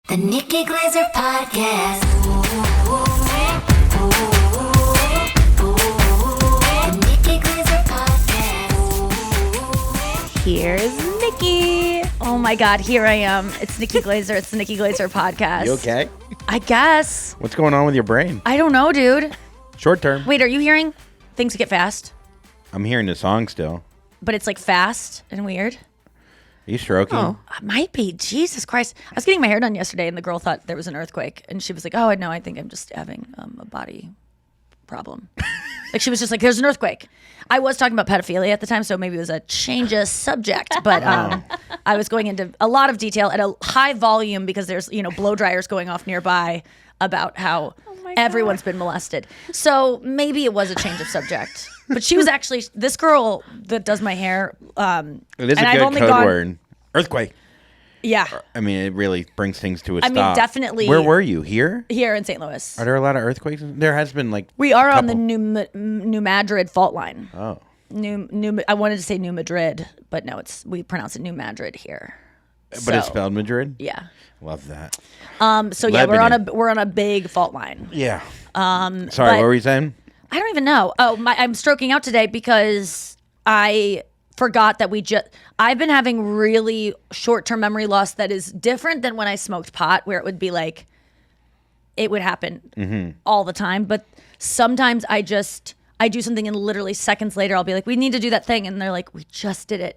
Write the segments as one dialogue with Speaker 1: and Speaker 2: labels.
Speaker 1: The Nikki Glaser Podcast. The Nikki Glaser Podcast.
Speaker 2: Here's Nikki. Oh my God, here I am. It's Nikki Glaser. It's the Nikki Glaser Podcast.
Speaker 3: You okay?
Speaker 2: I guess.
Speaker 3: What's going on with your brain?
Speaker 2: I don't know, dude.
Speaker 3: Short term.
Speaker 2: Wait, are you hearing things get fast?
Speaker 3: I'm hearing the song still.
Speaker 2: But it's like fast and weird?
Speaker 3: Are you stroking?
Speaker 2: Oh, it might be. Jesus Christ. I was getting my hair done yesterday and the girl thought there was an earthquake. And she was like, oh, no, I think I'm just having a body problem. Like she was just like, there's an earthquake. I was talking about pedophilia at the time, so maybe it was a change of subject. But I was going into a lot of detail at a high volume because there's, blow dryers going off nearby about how everyone's been molested. So maybe it was a change of subject. But she was actually, this girl that does my hair.
Speaker 3: It is a good code word. Earthquake.
Speaker 2: Yeah.
Speaker 3: I mean, it really brings things to a stop.
Speaker 2: I mean, definitely.
Speaker 3: Where were you? Here?
Speaker 2: Here in St. Louis.
Speaker 3: Are there a lot of earthquakes? There has been like.
Speaker 2: We are on the New Madrid fault line.
Speaker 3: Oh.
Speaker 2: I wanted to say New Madrid, but no, we pronounce it New Madrid here.
Speaker 3: But it's spelled Madrid?
Speaker 2: Yeah.
Speaker 3: Love that.
Speaker 2: So yeah, we're on a big fault line.
Speaker 3: Yeah. Sorry, what were you saying?
Speaker 2: I don't even know. Oh, I'm stroking out today because I forgot that I've been having really short-term memory loss that is different than when I smoked pot, where it would be like, it would happen all the time. But sometimes I do something and literally seconds later I'll be like, we need to do that thing. And they're like, we just did it.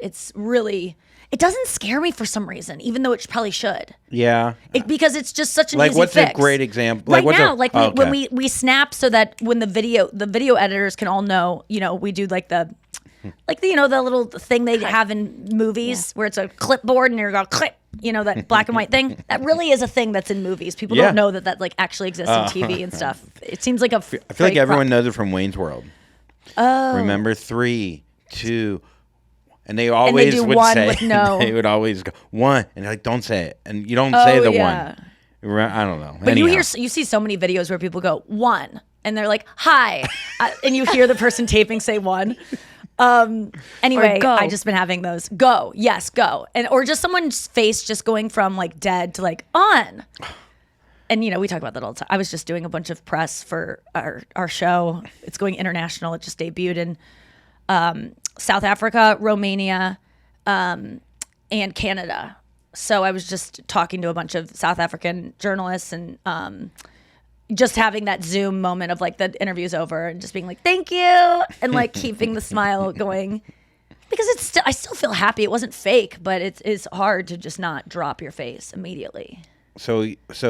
Speaker 2: It doesn't scare me for some reason, even though it probably should.
Speaker 3: Yeah.
Speaker 2: Because it's just such an
Speaker 3: easy
Speaker 2: fix.
Speaker 3: What's a great example?
Speaker 2: When we snap so that when the video editors can all know, we do the little thing they have in movies where it's a clipboard and you're going clip, that black and white thing. That really is a thing that's in movies. People don't know that actually exists in TV and stuff. It seems like I feel
Speaker 3: like everyone knows it from Wayne's World.
Speaker 2: Oh.
Speaker 3: Remember 3, 2, and they always would say,
Speaker 2: with no.
Speaker 3: They would always go 1, and they're like, don't say it, and you don't say the 1. I don't know.
Speaker 2: But you see so many videos where people go 1, and they're like, hi, and you hear the person taping say 1. Anyway, I just been having those. Go, yes, go, or just someone's face just going from like dead to like on. And we talk about that all the time. I was just doing a bunch of press for our show. It's going international. It just debuted in South Africa, Romania, and Canada. So I was just talking to a bunch of South African journalists and just having that Zoom moment of like the interview's over and just being like, thank you, and like keeping the smile going. Because I still feel happy. It wasn't fake, but it's hard to just not drop your face immediately.
Speaker 3: So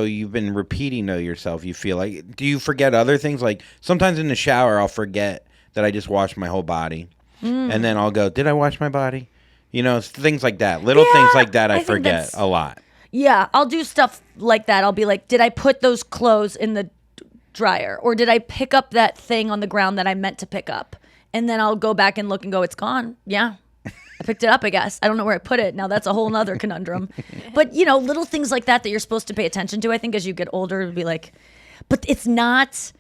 Speaker 3: you've been repeating to yourself, you feel like, do you forget other things? Like sometimes in the shower, I'll forget that I just washed my whole body. And then I'll go, did I wash my body? Things like that. Little things like that I forget a lot.
Speaker 2: Yeah, I'll do stuff like that. I'll be like, did I put those clothes in the dryer? Or did I pick up that thing on the ground that I meant to pick up? And then I'll go back and look and go, it's gone. Yeah. I picked it up, I guess. I don't know where I put it. Now that's a whole nother conundrum. But, little things like that you're supposed to pay attention to, I think, as you get older, to be like, but it's not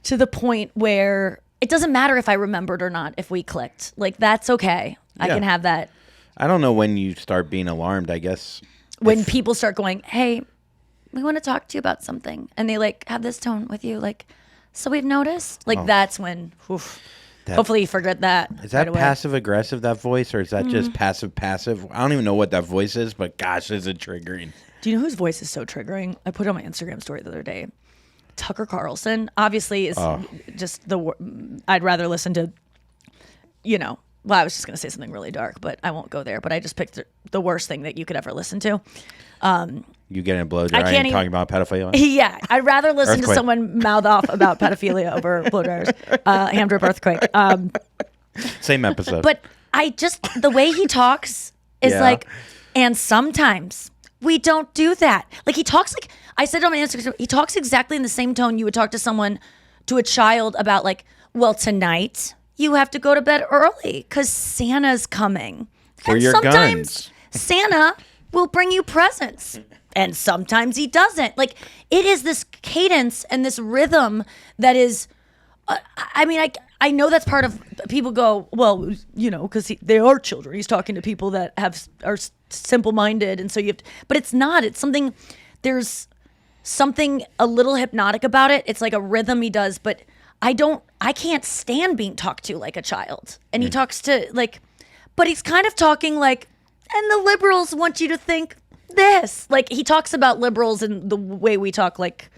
Speaker 2: to the point where it doesn't matter if I remembered or not, if we clicked. Like, that's okay. Yeah. I can have that.
Speaker 3: I don't know when you start being alarmed, I guess.
Speaker 2: When people start going, hey, we want to talk to you about something. And they like have this tone with you, like, so we've noticed. Like, that's when, hopefully you forget that.
Speaker 3: Is that passive aggressive, that voice, or is that just passive? I don't even know what that voice is, but gosh, is it triggering.
Speaker 2: Do you know whose voice is so triggering? I put it on my Instagram story the other day. Tucker Carlson obviously is just I'd rather listen to, well, I was just going to say something really dark, but I won't go there. But I just picked the worst thing that you could ever listen to.
Speaker 3: You getting a blow dryer and talking about pedophilia?
Speaker 2: Yeah, I'd rather listen to someone mouth off about pedophilia over blow dryers. Hand drip earthquake.
Speaker 3: Same episode.
Speaker 2: But the way he talks is like, and sometimes we don't do that. Like he talks like, I said on my Instagram, he talks exactly in the same tone you would talk to a child about like, well, tonight you have to go to bed early because Santa's coming.
Speaker 3: For your guns.
Speaker 2: Santa will bring you presents. And sometimes he doesn't. Like, it is this cadence and this rhythm that is, I know that's part of, people go, well, because they are children. He's talking to people that are simple-minded. And so but it's not. It's something there's something a little hypnotic about it. It's like a rhythm he does, but I can't stand being talked to like a child. And he talks to like, but he's kind of talking like, and the liberals want you to think this. Like he talks about liberals in the way we talk, like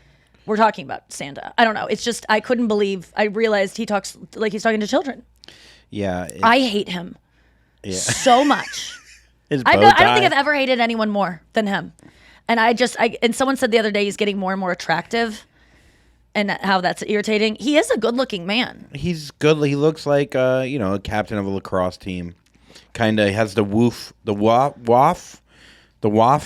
Speaker 2: we're talking about Santa. I don't know. It's just, I couldn't believe, I realized he talks like he's talking to children.
Speaker 3: Yeah.
Speaker 2: I hate him so much. I don't think I've ever hated anyone more than him. And and someone said the other day he's getting more and more attractive and how that's irritating. He is a good looking man.
Speaker 3: He's good. He looks like, a captain of a lacrosse team. Kind of has the waff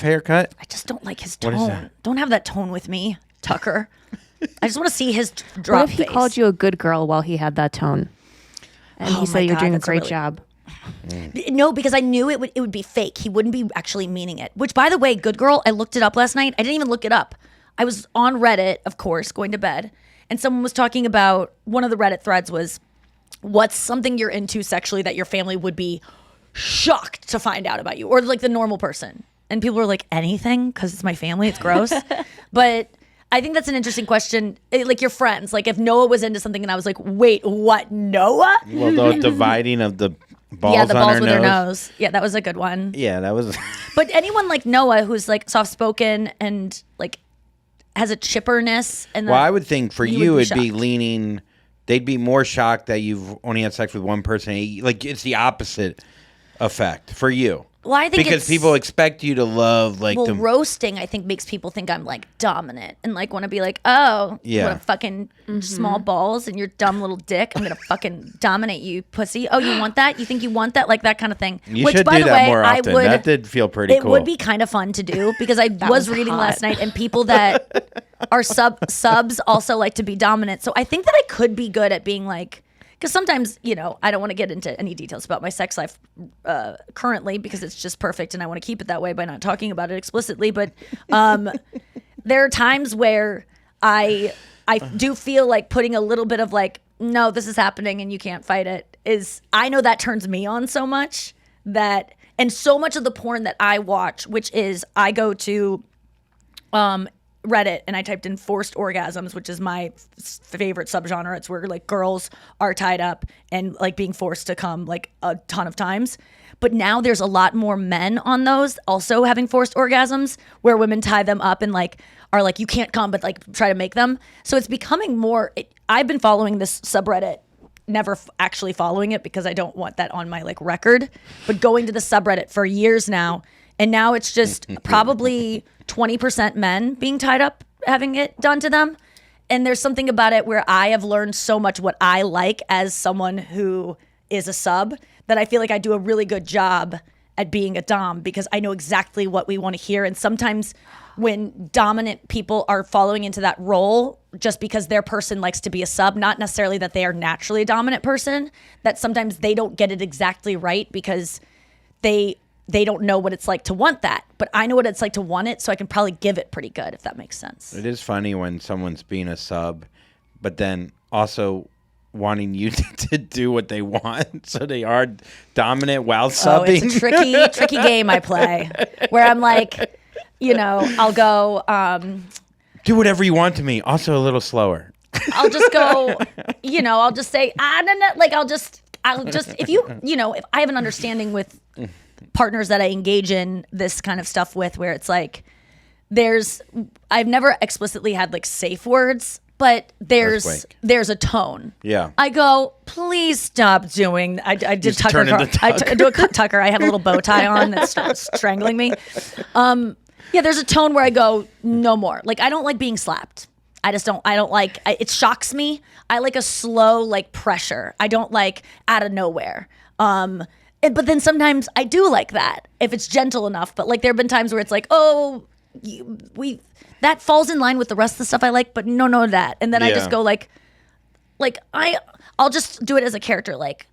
Speaker 3: haircut.
Speaker 2: I just don't like his tone. Don't have that tone with me, Tucker. I just want to see his drop
Speaker 4: What if he
Speaker 2: face.
Speaker 4: called you a good girl while he had that tone? And he said you're doing a great job.
Speaker 2: No, because I knew it would be fake. He wouldn't be actually meaning it. Which, by the way, good girl, I looked it up last night. I didn't even look it up. I was on Reddit, of course, going to bed, and someone was talking about, one of the Reddit threads was, what's something you're into sexually that your family would be shocked to find out about you, or like the normal person? And people were like, anything, because it's my family, it's gross. But I think that's an interesting question. Like your friends, like if Noah was into something and I was like, wait, what, Noah?
Speaker 3: Well, the dividing of the balls,
Speaker 2: yeah, the balls
Speaker 3: on
Speaker 2: with
Speaker 3: her
Speaker 2: their
Speaker 3: nose.
Speaker 2: nose. Yeah, that was a good one.
Speaker 3: Yeah, that was.
Speaker 2: But anyone like Noah, who's like soft spoken and like has a chipperness, and
Speaker 3: Well, I would think for you it'd be
Speaker 2: shocked.
Speaker 3: leaning. They'd be more shocked that you've only had sex with one person. Like it's the opposite effect for you.
Speaker 2: Well, I think
Speaker 3: because people expect you to love like the
Speaker 2: roasting. I think makes people think I'm like dominant and like want to be like, oh, you
Speaker 3: Yeah.
Speaker 2: want fucking small balls and your dumb little dick. I'm gonna fucking dominate you, pussy. Oh, you want that? You think you want that? Like that kind of thing.
Speaker 3: You
Speaker 2: Which,
Speaker 3: should
Speaker 2: by
Speaker 3: do
Speaker 2: the
Speaker 3: that
Speaker 2: way,
Speaker 3: more often. That did feel pretty
Speaker 2: It
Speaker 3: cool.
Speaker 2: would be kind of fun to do because I was reading last night, and people that are subs also like to be dominant. So I think that I could be good at being like. Because sometimes, I don't want to get into any details about my sex life currently because it's just perfect and I want to keep it that way by not talking about it explicitly. But there are times where I do feel like putting a little bit of like, no, this is happening and you can't fight it. I know that turns me on so much that, and so much of the porn that I watch, which is I go to Reddit and I typed in forced orgasms, which is my favorite subgenre. It's where like girls are tied up and like being forced to come like a ton of times. But now there's a lot more men on those also having forced orgasms where women tie them up and like are like, you can't come, but like try to make them. So it's becoming more, I've been following this subreddit, never actually following it because I don't want that on my like record, but going to the subreddit for years now. And now it's just probably 20% men being tied up, having it done to them. And there's something about it where I have learned so much what I like as someone who is a sub that I feel like I do a really good job at being a dom because I know exactly what we want to hear. And sometimes when dominant people are following into that role just because their person likes to be a sub, not necessarily that they are naturally a dominant person, that sometimes they don't get it exactly right because they don't know what it's like to want that. But I know what it's like to want it, so I can probably give it pretty good, if that makes sense.
Speaker 3: It is funny when someone's being a sub, but then also wanting you to do what they want, so they are dominant while subbing.
Speaker 2: Oh, it's a tricky game I play, where I'm like, I'll go...
Speaker 3: do whatever you want to me, also a little slower.
Speaker 2: I'll just go, I'll just say, no, like I'll just, if if I have an understanding with partners that I engage in this kind of stuff with, where it's like, I've never explicitly had like safe words, but there's a tone.
Speaker 3: Yeah.
Speaker 2: I go, please stop doing. I did Tucker.
Speaker 3: turn into Tucker.
Speaker 2: I do a Tucker. I have a little bow tie on that's strangling me. Yeah, there's a tone where I go, no more. Like I don't like being slapped. I don't like, it shocks me. I like a slow like pressure. I don't like out of nowhere. But then sometimes I do like that if it's gentle enough. But like there have been times where it's like, oh, that falls in line with the rest of the stuff I like, but no, that. And then I just go like I'll just do it as a character, like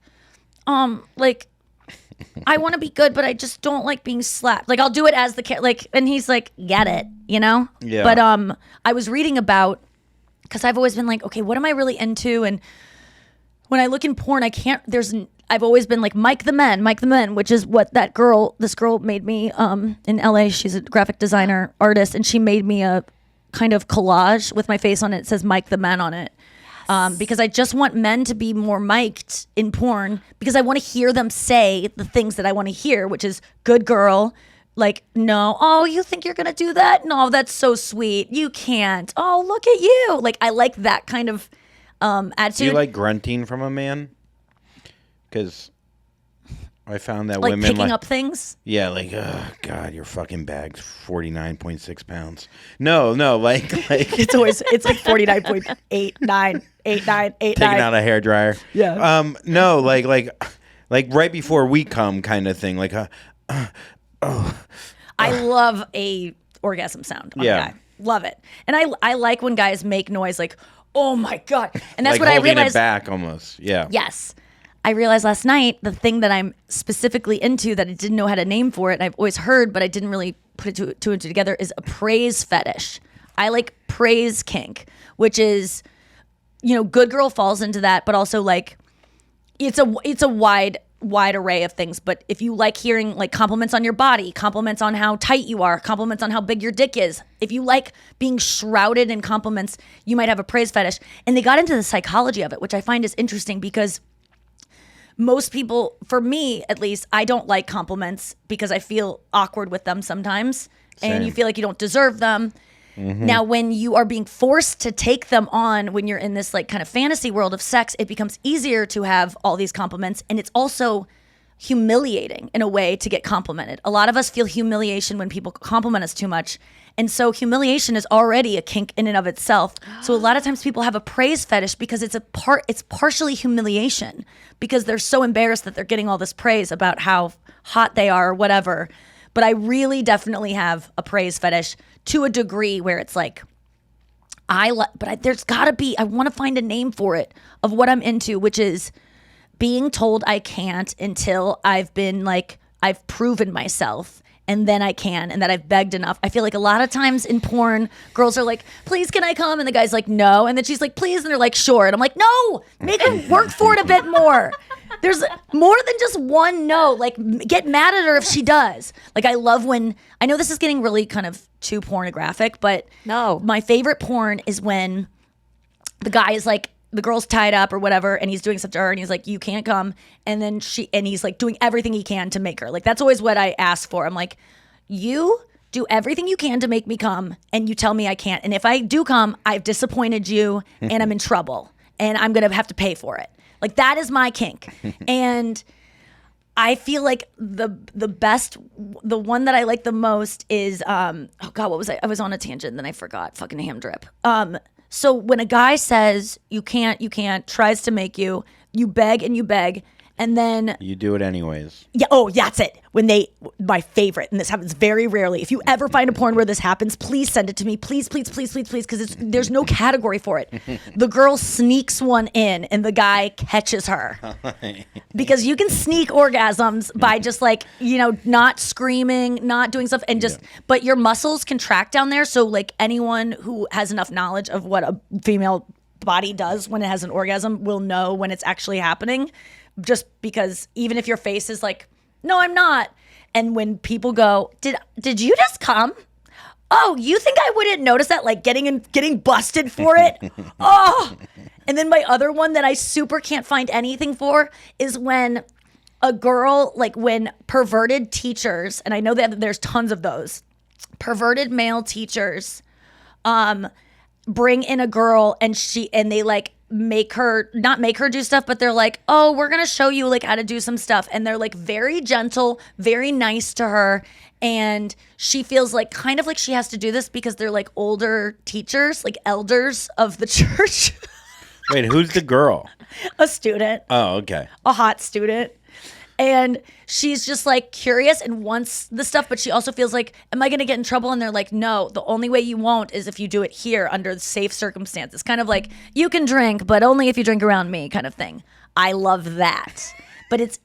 Speaker 2: I want to be good, but I just don't like being slapped. Like I'll do it as the like, and he's like, get it, Yeah. But I was reading about, because I've always been like, okay, what am I really into? And when I look in porn, I've always been like Mike the Men, which is what this girl made me in LA. She's a graphic designer artist, and she made me a kind of collage with my face on it. It says Mike the Men on it. Because I just want men to be more mic'd in porn, because I want to hear them say the things that I want to hear, which is good girl. Like, no, oh, you think you're going to do that? No, that's so sweet. You can't. Oh, look at you. Like, I like that kind of attitude.
Speaker 3: Do you like grunting from a man? Because I found that
Speaker 2: like
Speaker 3: women
Speaker 2: picking up things?
Speaker 3: Yeah, like, oh, God, your fucking bag's 49.6 pounds. No, like
Speaker 2: it's like 49.89, 89.
Speaker 3: Taking out a hairdryer.
Speaker 2: Yeah.
Speaker 3: No, like right before we come kind of thing. Like,
Speaker 2: I love a orgasm sound on a guy. Love it. And I like when guys make noise like, oh my God. And that's
Speaker 3: like
Speaker 2: what I
Speaker 3: holding
Speaker 2: realized.
Speaker 3: it back almost. Yeah.
Speaker 2: Yes. I realized last night the thing that I'm specifically into that I didn't know how to name for it, and I've always heard, but I didn't really put it two and two together, is a praise fetish. I like praise kink, which is, good girl falls into that, but also like it's a wide array of things. But if you like hearing like compliments on your body, compliments on how tight you are, compliments on how big your dick is, if you like being shrouded in compliments, you might have a praise fetish. And they got into the psychology of it, which I find is interesting, because most people, for me at least, I don't like compliments because I feel awkward with them sometimes.
Speaker 3: Same.
Speaker 2: And you feel like you don't deserve them. Mm-hmm. Now, when you are being forced to take them on, when you're in this like kind of fantasy world of sex, it becomes easier to have all these compliments. And it's also humiliating in a way to get complimented. A lot of us feel humiliation when people compliment us too much. And so humiliation is already a kink in and of itself. So a lot of times people have a praise fetish because it's partially humiliation, because they're so embarrassed that they're getting all this praise about how hot they are or whatever. But I really definitely have a praise fetish to a degree where it's like, there's gotta be, I want to find a name for it of what I'm into, which is being told I can't until I've been like, I've proven myself. And then I can, and that I've begged enough. I feel like a lot of times in porn, girls are like, please, can I come? And the guy's like, no. And then she's like, please. And they're like, sure. And I'm like, no, make her work for it a bit more. There's more than just one no. Like, get mad at her if she does. Like, I love when, I know this is getting really kind of too pornographic, but
Speaker 4: no,
Speaker 2: my favorite porn is when the guy is like, the girl's tied up or whatever, and he's doing stuff to her, and he's like, you can't come. And then he's like doing everything he can to make her. Like, that's always what I ask for. I'm like, you do everything you can to make me come, and you tell me I can't. And if I do come, I've disappointed you, and I'm in trouble, and I'm going to have to pay for it. Like, that is my kink. And I feel like the one that I like the most is, oh God, what was I was on a tangent, then I forgot. Fucking ham drip. So when a guy says you can't, tries to make you beg, and then
Speaker 3: you do it anyways.
Speaker 2: Yeah. Oh, that's it. My favorite, and this happens very rarely. If you ever find a porn where this happens, please send it to me. Please, because there's no category for it. The girl sneaks one in, and the guy catches her. Because you can sneak orgasms by just like, not screaming, not doing stuff, and just, but your muscles contract down there. So like anyone who has enough knowledge of what a female body does when it has an orgasm will know when it's actually happening. Just because even if your face is like, no, I'm not. And when people go, did you just come? Oh, you think I wouldn't notice that? Like getting busted for it? Oh. And then my other one that I super can't find anything for is when a girl, like when perverted teachers, and I know that there's tons of those, perverted male teachers bring in a girl and they like not make her do stuff, but they're like, oh, we're gonna show you like how to do some stuff, and they're like very gentle, very nice to her, and she feels like kind of like she has to do this because they're like older teachers, like elders of the church.
Speaker 3: Wait, who's the girl?
Speaker 2: A student.
Speaker 3: Oh, okay.
Speaker 2: A hot student. And she's just like curious and wants the stuff, but she also feels like, am I going to get in trouble? And they're like, no, the only way you won't is if you do it here under safe circumstances. Kind of like, you can drink, but only if you drink around me kind of thing. I love that.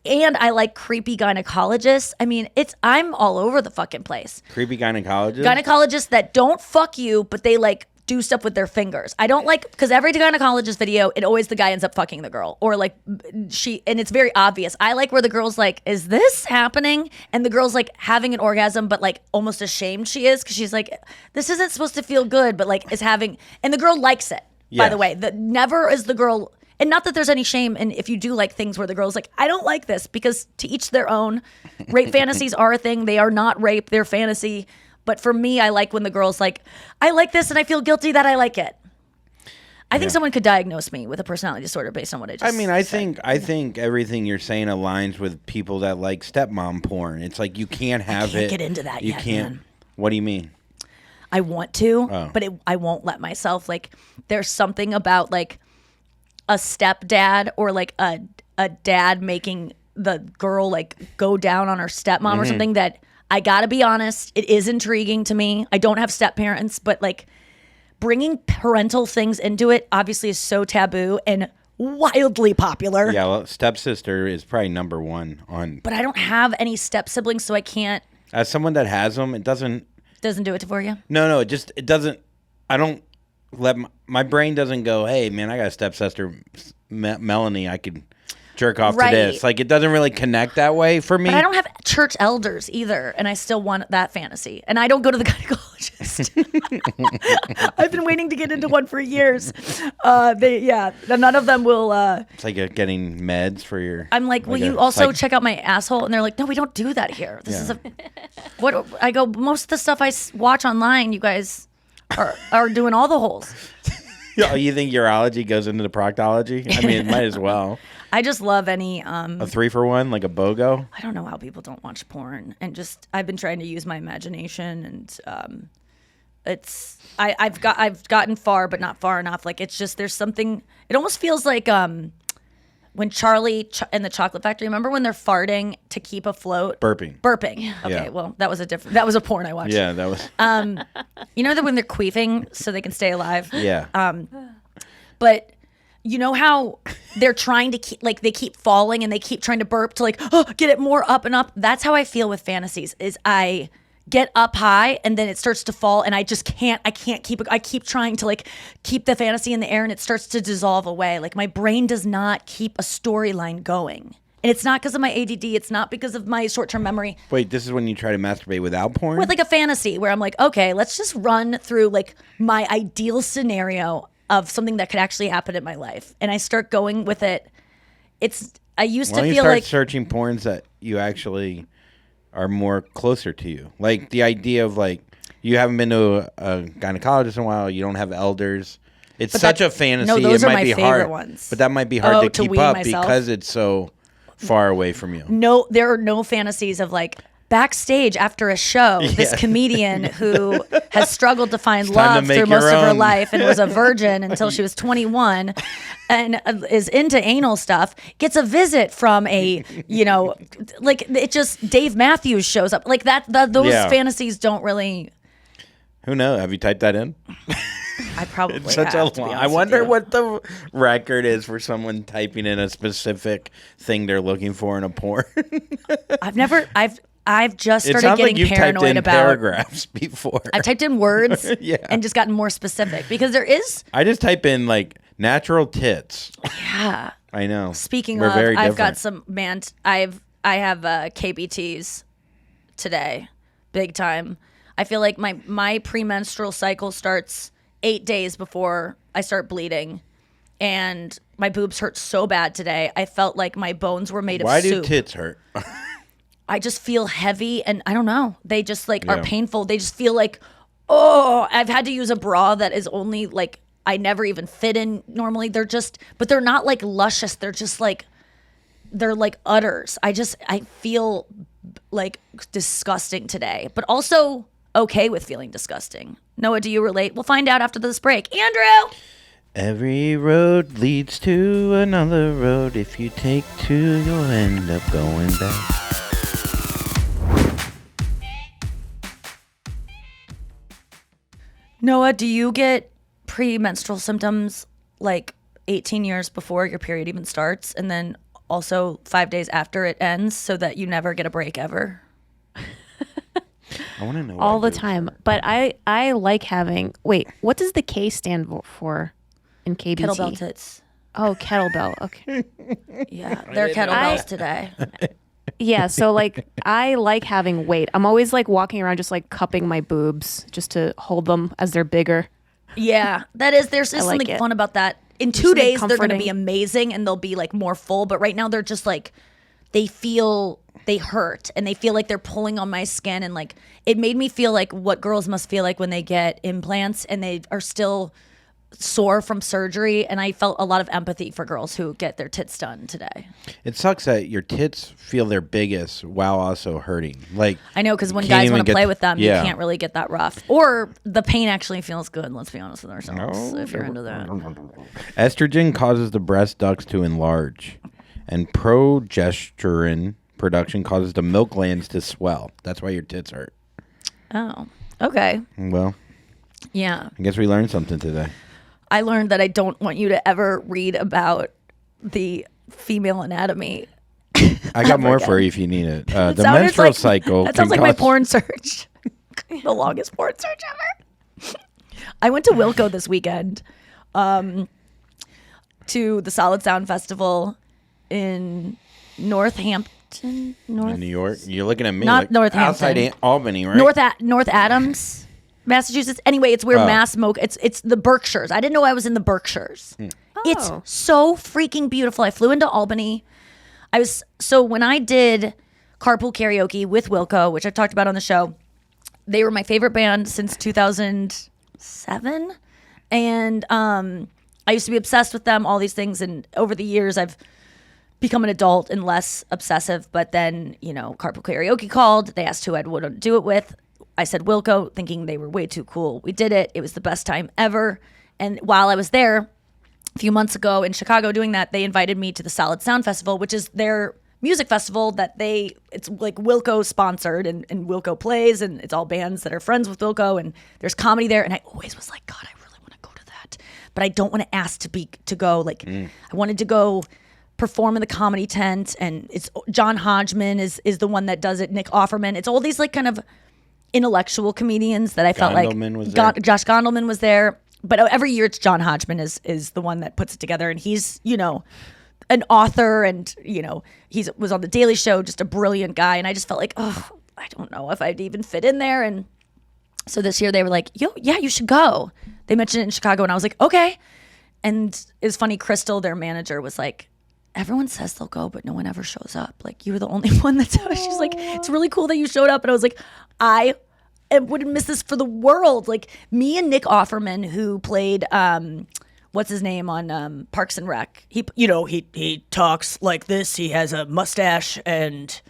Speaker 2: And I like creepy gynecologists. I mean, I'm all over the fucking place.
Speaker 3: Creepy gynecologists?
Speaker 2: Gynecologists that don't fuck you, but they like do stuff with their fingers. I don't like, because every gynecologist video, it always the guy ends up fucking the girl, or like and it's very obvious. I like where the girl's like, is this happening? And the girl's like having an orgasm, but like almost ashamed she is, because she's like, this isn't supposed to feel good, but like is having, and the girl likes it. Yes. By the way, never is the girl, and not that there's any shame, and if you do like things where the girl's like, I don't like this, because to each their own. Rape fantasies are a thing. They are not rape, they're fantasy. But for me, I like when the girl's like, I like this and I feel guilty that I like it. I think someone could diagnose me with a personality disorder based on what I just said.
Speaker 3: I think everything you're saying aligns with people that like stepmom porn. It's like you can't have
Speaker 2: I can't get into that yet, man.
Speaker 3: What do you mean?
Speaker 2: I want to, but I won't let myself. Like, there's something about like a stepdad or like a dad making the girl like go down on her stepmom or something that I gotta be honest, it is intriguing to me. I don't have step parents, but like bringing parental things into it obviously is so taboo and wildly popular.
Speaker 3: Yeah, well, stepsister is probably number one on.
Speaker 2: But I don't have any step siblings, so I can't.
Speaker 3: As someone that has them, it doesn't
Speaker 2: do it for you.
Speaker 3: No, it doesn't. I don't let my brain doesn't go, hey man, I got a stepsister, Melanie, I could jerk off to this. Like, it doesn't really connect that way for me.
Speaker 2: But I don't have church elders either, and I still want that fantasy. And I don't go to the gynecologist. I've been waiting to get into one for years. None of them will.
Speaker 3: It's like getting meds for your.
Speaker 2: I'm like, will you also check out my asshole? And they're like, no, we don't do that here. This is what I go. Most of the stuff I watch online, you guys are doing all the holes.
Speaker 3: Oh, you think urology goes into the proctology? I mean, it might as well.
Speaker 2: I just love any
Speaker 3: a 3-for-1, like a BOGO.
Speaker 2: I don't know how people don't watch porn, and just I've been trying to use my imagination, and I've gotten far, but not far enough. Like, it's just there's something. It almost feels like when Charlie and the Chocolate Factory. Remember when they're farting to keep afloat?
Speaker 3: Burping.
Speaker 2: Okay, well that was a porn I watched.
Speaker 3: Yeah, that was.
Speaker 2: You know that when they're queefing so they can stay alive.
Speaker 3: Yeah.
Speaker 2: But you know how they're trying to keep, like, they keep falling and they keep trying to burp to like get it more up and up. That's how I feel with fantasies. Is I get up high and then it starts to fall and I can't keep it. I keep trying to like keep the fantasy in the air and it starts to dissolve away. Like, my brain does not keep a storyline going. And it's not because of my ADD. It's not because of my short-term memory.
Speaker 3: Wait, this is when you try to masturbate without porn?
Speaker 2: With like a fantasy where I'm like, okay, let's just run through like my ideal scenario of something that could actually happen in my life. And I start going with it. I used to feel like
Speaker 3: searching porns that you actually are more closer to you. Like the idea of like, you haven't been to a gynecologist in a while, you don't have elders. It's such a fantasy.
Speaker 2: No, those
Speaker 3: it
Speaker 2: are
Speaker 3: might
Speaker 2: my
Speaker 3: be
Speaker 2: favorite
Speaker 3: hard,
Speaker 2: ones.
Speaker 3: but that might be hard to keep up
Speaker 2: myself.
Speaker 3: because it's so far away from you.
Speaker 2: No, there are no fantasies of like backstage after a show, this comedian who has struggled to find love through most of her life and was a virgin until she was 21 and is into anal stuff, gets a visit from a, like, it just, Dave Matthews shows up. Like those fantasies don't really.
Speaker 3: Who knows? Have you typed that in?
Speaker 2: I probably
Speaker 3: it's such
Speaker 2: have,
Speaker 3: a long. I wonder what the record is for someone typing in a specific thing they're looking for in a porn.
Speaker 2: I've just started getting paranoid about
Speaker 3: paragraphs before.
Speaker 2: I've typed in words and just gotten more specific because there is.
Speaker 3: I just type in like natural tits.
Speaker 2: Yeah,
Speaker 3: I know.
Speaker 2: Speaking of, I've got some I have KBTs today, big time. I feel like my premenstrual cycle starts 8 days before I start bleeding, and my boobs hurt so bad today. I felt like my bones were made of soup.
Speaker 3: Why do tits hurt?
Speaker 2: I just feel heavy and I don't know. They just like are painful. They just feel like, oh, I've had to use a bra that is only like, I never even fit in normally. But they're not like luscious. They're just like, they're like udders. I feel like disgusting today, but also okay with feeling disgusting. Noah, do you relate? We'll find out after this break. Andrew!
Speaker 3: Every road leads to another road. If you take two, you'll end up going back.
Speaker 2: Noah, do you get premenstrual symptoms like 18 years before your period even starts and then also 5 days after it ends so that you never get a break ever?
Speaker 3: I want to know
Speaker 4: all the time. But I like having. Wait, what does the K stand for in KBT?
Speaker 2: Kettlebell tits.
Speaker 4: Oh, kettlebell. Okay.
Speaker 2: Yeah, they're kettlebells today.
Speaker 4: Yeah, so like I like having weight. I'm always like walking around just like cupping my boobs just to hold them as they're bigger.
Speaker 2: Yeah, there's just
Speaker 4: like
Speaker 2: something
Speaker 4: it.
Speaker 2: fun about that. In 2
Speaker 4: something
Speaker 2: days, they're going to be
Speaker 4: comforting.
Speaker 2: amazing and they'll be like more full. But right now, they're just like, they hurt and they feel like they're pulling on my skin. And like, it made me feel like what girls must feel like when they get implants and they are still sore from surgery. And I felt a lot of empathy for girls who get their tits done today.
Speaker 3: It sucks that your tits feel their biggest while also hurting. Like
Speaker 2: I know, because when
Speaker 3: you can't
Speaker 2: guys
Speaker 3: even
Speaker 2: want to
Speaker 3: get
Speaker 2: play with them,
Speaker 3: yeah.
Speaker 2: you can't really get that rough. Or the pain actually feels good, let's be honest with ourselves, if you're into that.
Speaker 3: Estrogen causes the breast ducts to enlarge, and progesterone production causes the milk glands to swell. That's why your tits hurt.
Speaker 2: Oh, okay.
Speaker 3: Well,
Speaker 2: Yeah.
Speaker 3: I guess we learned something today.
Speaker 2: I learned that I don't want you to ever read about the female anatomy.
Speaker 3: I got more for you if you need it. The
Speaker 2: Sounded
Speaker 3: menstrual
Speaker 2: like-
Speaker 3: cycle.
Speaker 2: That sounds
Speaker 3: can
Speaker 2: like my
Speaker 3: cause-
Speaker 2: porn search. The longest porn search ever. I went to Wilco this weekend to the Solid Sound Festival in Northampton.
Speaker 3: in New York. You're looking at me
Speaker 2: Not
Speaker 3: like
Speaker 2: Northampton.
Speaker 3: outside Albany, right?
Speaker 2: North Adams, Massachusetts. Anyway, it's where Mass Smoke. It's the Berkshires. I didn't know I was in the Berkshires. It's so freaking beautiful. I flew into Albany. When I did carpool karaoke with Wilco, which I've talked about on the show, they were my favorite band since 2007, and I used to be obsessed with them. All these things, and over the years, I've become an adult and less obsessive. But then, carpool karaoke called. They asked who I'd want to do it with. I said Wilco, thinking they were way too cool. We did it. It was the best time ever. And while I was there a few months ago in Chicago doing that, they invited me to the Solid Sound Festival, which is their music festival it's like Wilco sponsored, and Wilco plays, and it's all bands that are friends with Wilco, and there's comedy there. And I always was like, God, I really want to go to that, but I don't want to ask to go. Like, I wanted to go perform in the comedy tent, and it's John Hodgman is the one that does it. Nick Offerman. It's all these like kind of intellectual comedians that I felt like Josh Gondelman was there. But every year it's John Hodgman is the one that puts it together, and he's an author, and he was on the Daily Show, just a brilliant guy. And I just felt like, oh, I don't know if I'd even fit in there. And so this year they were like, you should go. They mentioned it in Chicago, and I was like, okay. And it was funny, Crystal, their manager, was like, everyone says they'll go, but no one ever shows up. Like, you were the only one that's she's like, it's really cool that you showed up. And I was like, I wouldn't miss this for the world. Like, me and Nick Offerman, who played what's his name on Parks and Rec. He talks like this. He has a mustache and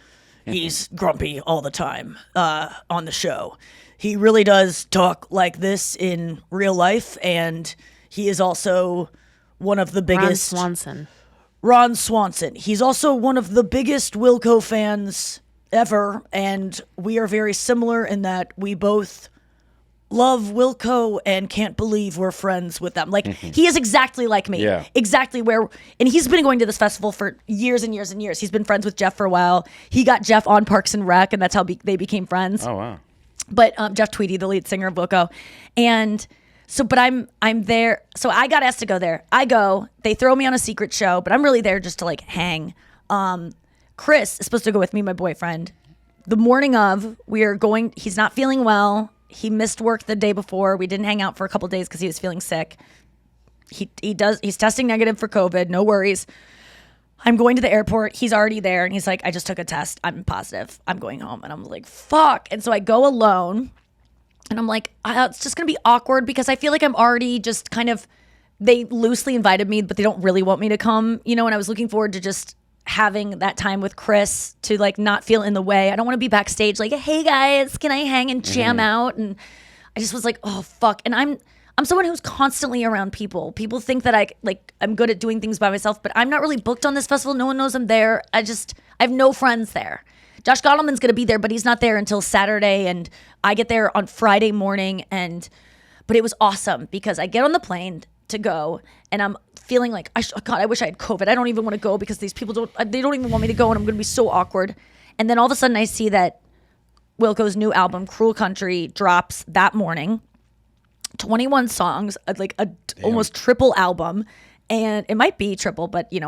Speaker 2: he's grumpy all the time on the show. He really does talk like this in real life, and he is also one of the biggest Ron Swanson. He's also one of the biggest Wilco fans ever, and we are very similar in that we both love Wilco and can't believe we're friends with them. Like, he is exactly like me.
Speaker 3: Yeah.
Speaker 2: Exactly and he's been going to this festival for years and years and years. He's been friends with Jeff for a while. He got Jeff on Parks and Rec, and that's how they became friends.
Speaker 3: Oh, wow.
Speaker 2: But Jeff Tweedy, the lead singer of Wilco. And so, but I'm there. So I got asked to go there. I go. They throw me on a secret show, but I'm really there just to like hang. Chris is supposed to go with me, my boyfriend. The morning of, we are going. He's not feeling well. He missed work the day before. We didn't hang out for a couple days because he was feeling sick. He's testing negative for COVID. No worries. I'm going to the airport. He's already there, and he's like, I just took a test. I'm positive. I'm going home. And I'm like, fuck. And so I go alone, and I'm like, it's just going to be awkward because I feel like I'm already just kind of, they loosely invited me, but they don't really want me to come, and I was looking forward to just having that time with Chris to like not feel in the way. I don't want to be backstage like, hey guys, can I hang and jam out? And I just was like, oh fuck. And I'm someone who's constantly around people. People think that I'm good at doing things by myself, but I'm not really booked on this festival. No one knows I'm there. I have no friends there. Josh Gondelman's going to be there, but he's not there until Saturday, and I get there on Friday morning. But it was awesome because I get on the plane to go, and I'm feeling like, God, I wish I had COVID. I don't even want to go because these people don't even want me to go, and I'm going to be so awkward. And then all of a sudden I see that Wilco's new album, Cruel Country, drops that morning. 21 songs, like almost triple album. And it might be triple, but you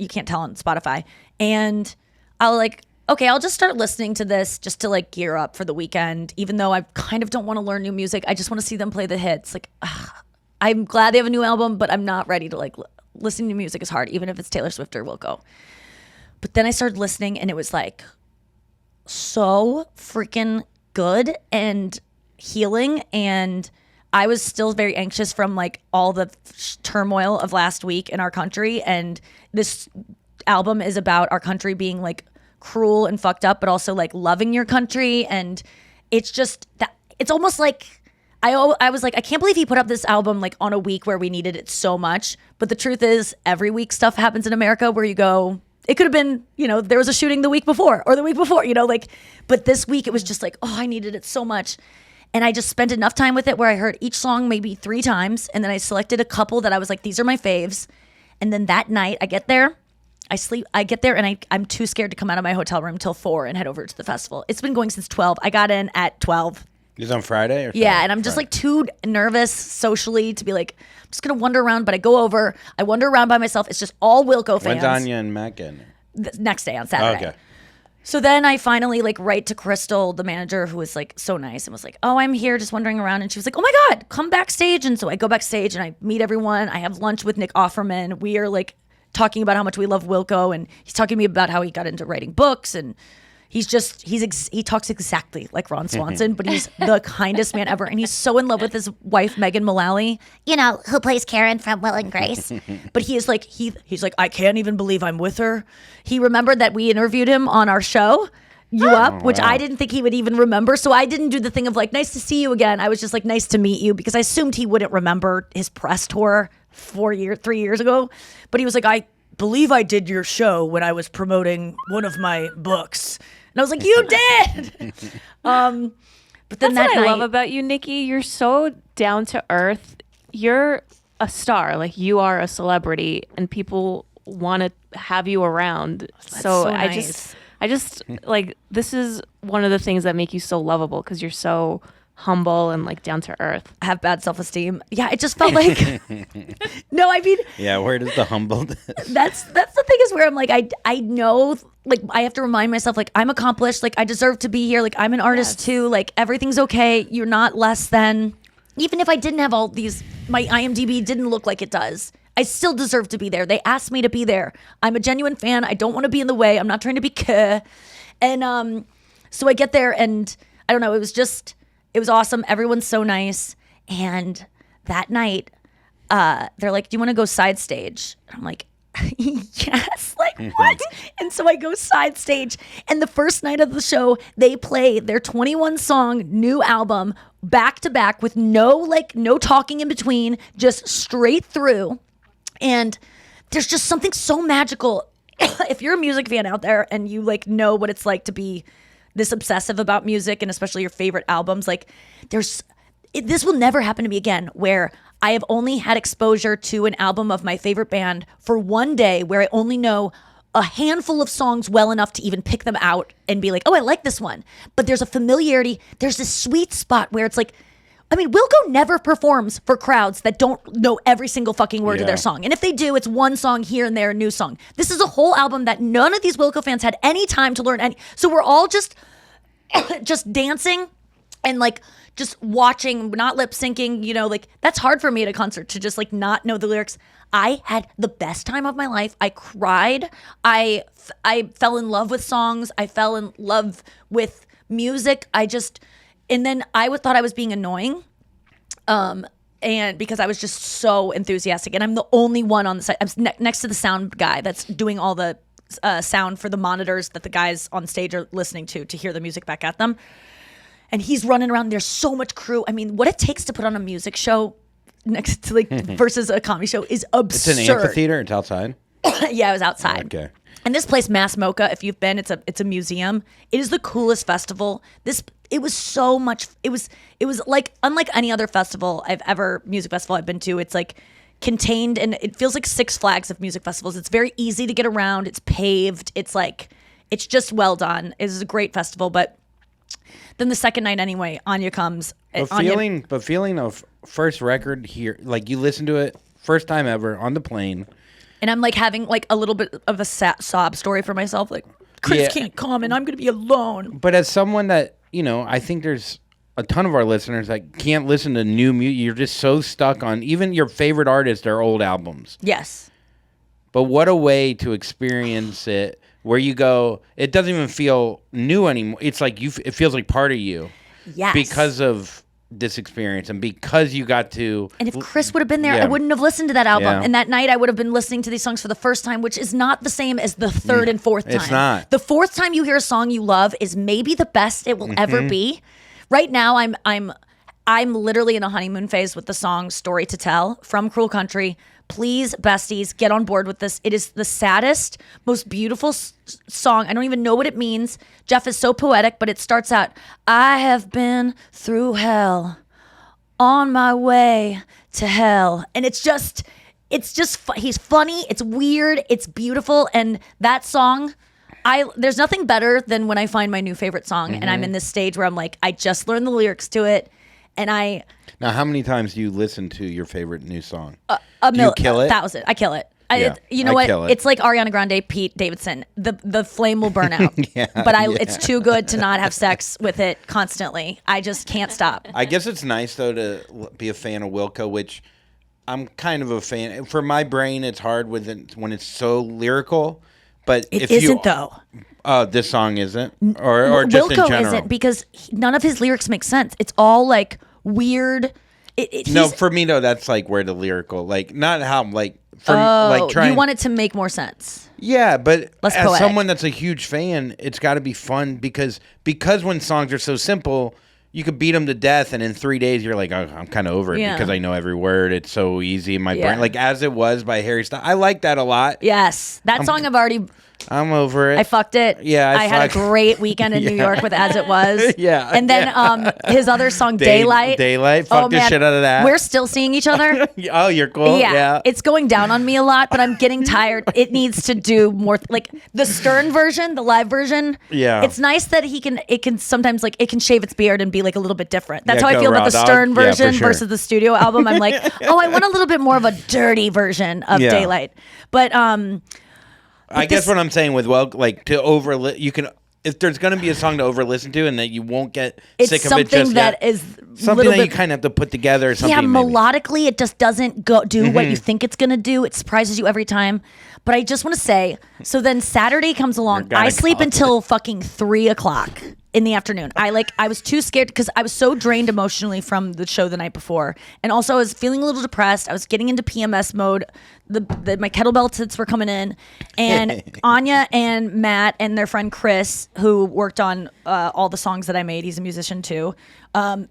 Speaker 2: can't tell on Spotify. And I'll I'll just start listening to this just to like gear up for the weekend. Even though I kind of don't want to learn new music, I just want to see them play the hits. I'm glad they have a new album, but I'm not ready to listening to music is hard, even if it's Taylor Swift or Wilco. But then I started listening, and it was like so freaking good and healing. And I was still very anxious from like all the turmoil of last week in our country. And this album is about our country being like cruel and fucked up, but also like loving your country. And it's just that it's almost like I was like, I can't believe he put up this album like on a week where we needed it so much. But the truth is, every week stuff happens in America where you go, it could have been, there was a shooting the week before or the week before, but this week it was just like, oh, I needed it so much. And I just spent enough time with it where I heard each song maybe 3 times. And then I selected a couple that I was like, these are my faves. And then that night I get there, and I'm too scared to come out of my hotel room till 4 and head over to the festival. It's been going since 12. I got in at 12.
Speaker 3: It was on Friday or
Speaker 2: yeah, and I'm just like too nervous socially to be like, I'm just going to wander around. But I go over, I wander around by myself. It's just all Wilco fans.
Speaker 3: When's Anya and Matt getting
Speaker 2: there? The next day on Saturday.
Speaker 3: Okay.
Speaker 2: So then I finally write to Crystal, the manager, who was like so nice and was like, oh, I'm here just wandering around. And she was like, oh my God, come backstage. And so I go backstage and I meet everyone. I have lunch with Nick Offerman. We are like talking about how much we love Wilco. And he's talking to me about how he got into writing books. And he talks exactly like Ron Swanson, but he's the kindest man ever. And he's so in love with his wife, Megan Mullally.
Speaker 1: Who plays Karen from Will and Grace.
Speaker 2: But he is like, he's like, I can't even believe I'm with her. He remembered that we interviewed him on our show, You Up, which I didn't think he would even remember. So I didn't do the thing of like, nice to see you again. I was just like, nice to meet you, because I assumed he wouldn't remember his press tour 3 years ago. But he was like, I believe I did your show when I was promoting one of my books. And I was like, you did. But then
Speaker 4: That's
Speaker 2: that
Speaker 4: what
Speaker 2: night,
Speaker 4: I love about you, Nikki. You're so down to earth. You're a star. Like, you are a celebrity, and people want to have you around.
Speaker 2: That's so nice.
Speaker 4: I just like, this is one of the things that make you so lovable, because you're so humble and like down to earth.
Speaker 2: I have bad self-esteem. Yeah, it just felt like no, I mean,
Speaker 3: yeah, where does the humble
Speaker 2: that's the thing, is where I'm like, I know, like, I have to remind myself, like, I'm accomplished, like, I deserve to be here, like, I'm an artist too, like, everything's okay, you're not less than. Even if I didn't have all these, my IMDb didn't look like it does, I still deserve to be there. They asked me to be there. I'm a genuine fan. I don't want to be in the way. I'm not trying to be and so I get there, and I don't know, it was awesome. Everyone's so nice. And that night, they're like, do you want to go side stage? And I'm like, yes, like what? And so I go side stage. And the first night of the show, they play their 21 song new album back to back with no talking in between, just straight through. And there's just something so magical. If you're a music fan out there and you like know what it's like to be this obsessive about music, and especially your favorite albums, like this will never happen to me again, where I have only had exposure to an album of my favorite band for one day, where I only know a handful of songs well enough to even pick them out and be like, oh, I like this one. But there's a familiarity. There's this sweet spot where it's like, I mean, Wilco never performs for crowds that don't know every single fucking word of their song. And if they do, it's one song here and there, a new song. This is a whole album that none of these Wilco fans had any time to learn any. So we're all just dancing and like just watching, not lip syncing, like that's hard for me at a concert, to just like not know the lyrics. I had the best time of my life. I cried. I fell in love with songs. I fell in love with music. And then I thought I was being annoying, and because I was just so enthusiastic, and I'm the only one on the side. I'm next to the sound guy that's doing all the sound for the monitors that the guys on stage are listening to hear the music back at them. And he's running around. There's so much crew. I mean, what it takes to put on a music show next to versus a comedy show is absurd.
Speaker 3: It's an amphitheater. It's outside.
Speaker 2: Yeah, it was outside.
Speaker 3: Okay.
Speaker 2: And this place, Mass Mocha, if you've been, it's a museum. It is the coolest festival. It was so much. It was like unlike any other music festival I've been to. It's like contained, and it feels like Six Flags of music festivals. It's very easy to get around. It's paved. It's just well done. It was a great festival, but Then the second night anyway, Anya comes.
Speaker 3: But feeling of first record here, like you listen to it first time ever on the plane.
Speaker 2: And I'm like having like a little bit of a sob story for myself. Like, Chris can't come and I'm going to be alone.
Speaker 3: But as someone that, I think there's a ton of our listeners that can't listen to new music. You're just so stuck on even your favorite artists, their old albums.
Speaker 2: Yes.
Speaker 3: But what a way to experience it where you go, it doesn't even feel new anymore. It's like it feels like part of you.
Speaker 2: Yes.
Speaker 3: Because of this experience and because you got to.
Speaker 2: And if Chris would have been there, I wouldn't have listened to that album.
Speaker 3: Yeah.
Speaker 2: And that night I would have been listening to these songs for the first time, which is not the same as the third and fourth time.
Speaker 3: It's not.
Speaker 2: The fourth time you hear a song you love is maybe the best it will ever be. Right now I'm literally in a honeymoon phase with the song Story to Tell from Cruel Country. Please, besties, get on board with this. It is the saddest, most beautiful song. I don't even know what it means. Jeff is so poetic, but it starts out, I have been through hell on my way to hell. And it's just he's funny. It's weird. It's beautiful. And that song, there's nothing better than when I find my new favorite song and I'm in this stage where I'm like, I just learned the lyrics to it. And
Speaker 3: Now, how many times do you listen to your favorite new song?
Speaker 2: Do
Speaker 3: you kill it?
Speaker 2: 1,000. I kill it. You know
Speaker 3: I
Speaker 2: what?
Speaker 3: kill it.
Speaker 2: It's like Ariana Grande, Pete Davidson. The flame will burn out. It's too good to not have sex with it constantly. I just can't stop.
Speaker 3: I guess it's nice though to be a fan of Wilco, which I'm kind of a fan. For my brain, it's hard when it's so lyrical. But
Speaker 2: it isn't though.
Speaker 3: This song isn't, or just
Speaker 2: Wilco
Speaker 3: in general.
Speaker 2: isn't because none of his lyrics make sense. It's all like weird.
Speaker 3: No, for me though, that's like where the lyrical, like not how like
Speaker 2: you want it to make more sense.
Speaker 3: Yeah, but
Speaker 2: Less
Speaker 3: as
Speaker 2: poetic.
Speaker 3: someone that's a huge fan, it's got to be fun because when songs are so simple, you could beat them to death, and in 3 days you're like, oh, I'm kind of over it because I know every word. It's so easy in my brain. Like As It Was by Harry Styles, I like that a lot.
Speaker 2: Yes, that song
Speaker 3: I'm over it.
Speaker 2: I fucked it.
Speaker 3: Yeah,
Speaker 2: I had a great weekend in New York with As It Was.
Speaker 3: Yeah.
Speaker 2: And then his other song, Daylight.
Speaker 3: Fuck the shit out of that.
Speaker 2: We're still seeing each other.
Speaker 3: Oh, you're cool.
Speaker 2: Yeah. It's going down on me a lot, but I'm getting tired. It needs to do more. Like the Stern version, the live version.
Speaker 3: Yeah.
Speaker 2: It's nice that it can sometimes like it can shave its beard and be like a little bit different. That's how I
Speaker 3: go
Speaker 2: feel about
Speaker 3: raw
Speaker 2: the
Speaker 3: dog.
Speaker 2: Stern
Speaker 3: Yeah,
Speaker 2: version
Speaker 3: for sure.
Speaker 2: versus the studio album. I'm like, I want a little bit more of a dirty version of Daylight. But
Speaker 3: I guess what I'm saying with like to you can, if there's going to be a song to over-listen to and that you won't get sick of it just yet.
Speaker 2: It's
Speaker 3: something that you kind of have to put together or something.
Speaker 2: Yeah, melodically, it just doesn't do what you think it's going to do. It surprises you every time. But I just want to say, so then Saturday comes along. I sleep until fucking 3 o'clock in the afternoon. I was too scared because I was so drained emotionally from the show the night before. And also I was feeling a little depressed. I was getting into PMS mode. My kettlebell tits were coming in. And Anya and Matt and their friend Chris, who worked on all the songs that I made, he's a musician too.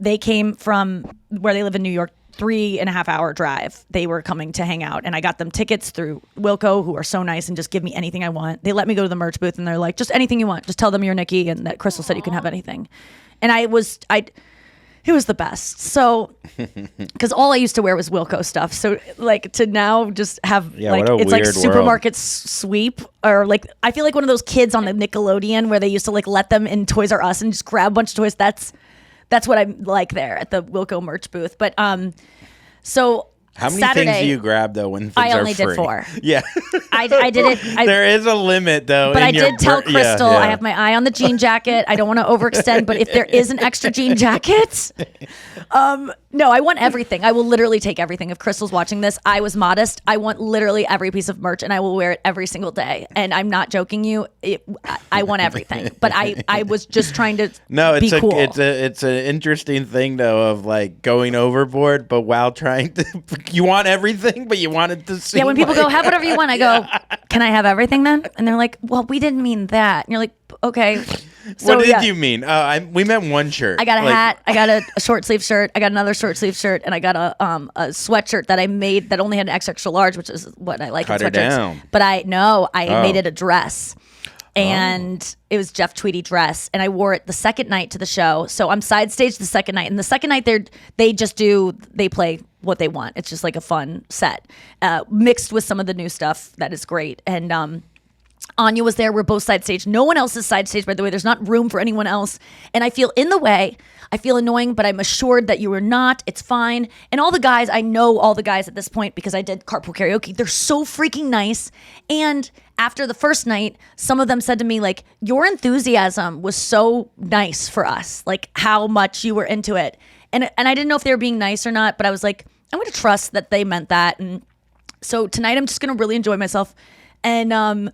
Speaker 2: They came from where they live in New York, 3.5 hour drive. They were coming to hang out, and I got them tickets through Wilco, who are so nice and just give me anything I want. They let me go to the merch booth, and they're like, just anything you want. Just tell them you're Nikki, and that Crystal said you can have anything. And it was the best. So, because all I used to wear was Wilco stuff. So, like, to now just have it's like supermarket sweep, or like I feel like one of those kids on the Nickelodeon where they used to like let them in Toys R Us and just grab a bunch of toys. That's what I'm like there at the Wilco merch booth. But so
Speaker 3: how many
Speaker 2: Saturday,
Speaker 3: things do you grab though when things
Speaker 2: I
Speaker 3: are
Speaker 2: only
Speaker 3: free?
Speaker 2: did 4.
Speaker 3: Yeah,
Speaker 2: I did it.
Speaker 3: There is a limit though.
Speaker 2: But I did tell Crystal I have my eye on the jean jacket. I don't want to overextend, but if there is an extra jean jacket, no, I want everything. I will literally take everything. If Crystal's watching this, I was modest. I want literally every piece of merch, and I will wear it every single day. And I'm not joking you. I want everything. But I was just trying to be cool.
Speaker 3: It's an interesting thing though of like going overboard, but while trying to, you want everything, but you want it to seem.
Speaker 2: Yeah, when people
Speaker 3: like,
Speaker 2: go, have whatever you want, I go, can I have everything then? And they're like, well, we didn't mean that. And you're like, okay. So,
Speaker 3: what did you mean? We meant one shirt.
Speaker 2: I got a hat. I got a short sleeve shirt. I got another short sleeve shirt, and I got a sweatshirt that I made that only had an extra large, which is what I like in
Speaker 3: Cut
Speaker 2: sweatshirts.
Speaker 3: her down.
Speaker 2: But I made it a dress, and it was Jeff Tweedy dress, and I wore it the second night to the show. So I'm side stage the second night, and the second night they play what they want. It's just like a fun set, mixed with some of the new stuff that is great, and Anya was there. We're both side stage. No one else is side stage, by the way. There's not room for anyone else. And I feel in the way. I feel annoying, but I'm assured that you are not. It's fine. And all the guys, I know all the guys at this point because I did carpool karaoke. They're so freaking nice. And after the first night, some of them said to me, like, your enthusiasm was so nice for us, like how much you were into it. And I didn't know if they were being nice or not, but I was like, I'm going to trust that they meant that. And so tonight I'm just going to really enjoy myself. And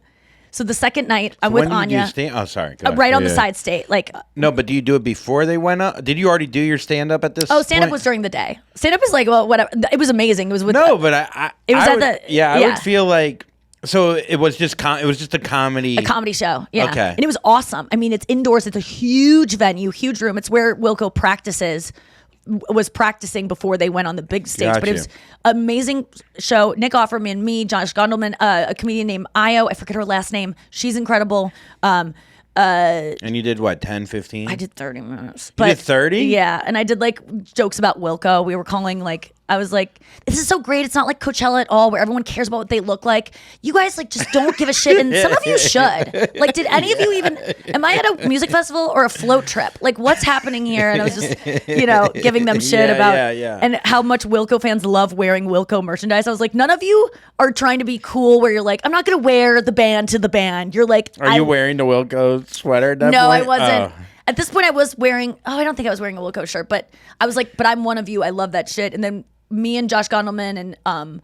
Speaker 2: so the second night I'm with Anya.
Speaker 3: Sorry.
Speaker 2: Right on the side state. Like
Speaker 3: no, but do you do it before they went up? Did you already do your stand-up at this
Speaker 2: stand-up
Speaker 3: point?
Speaker 2: was during the day. Stand-up is like, well, whatever. It was amazing. It was with
Speaker 3: No, but I would feel like so it was just a comedy
Speaker 2: show. Yeah.
Speaker 3: Okay.
Speaker 2: And it was awesome. I mean, it's indoors. It's a huge venue, huge room. It's where Wilco was practicing before they went on the big stage. But it was amazing show. Nick Offerman, me, Josh Gondelman, a comedian named Io. I forget her last name. She's incredible.
Speaker 3: And you did what, 10, 15?
Speaker 2: I did 30 minutes.
Speaker 3: You did 30?
Speaker 2: Yeah. And I did like jokes about Wilco. We were calling like, I was like, this is so great. It's not like Coachella at all where everyone cares about what they look like. You guys like just don't give a shit. And some of you should. Like, did any of you even, am I at a music festival or a float trip? Like, what's happening here? And I was just, giving them shit about and how much Wilco fans love wearing Wilco merchandise. I was like, none of you are trying to be cool where you're like, I'm not going to wear the band to the band. You're like,
Speaker 3: are you wearing the Wilco sweater?
Speaker 2: No, I wasn't. At this point I was wearing, I don't think I was wearing a Wilco shirt, but I was like, but I'm one of you. I love that shit. And then me and Josh Gondelman and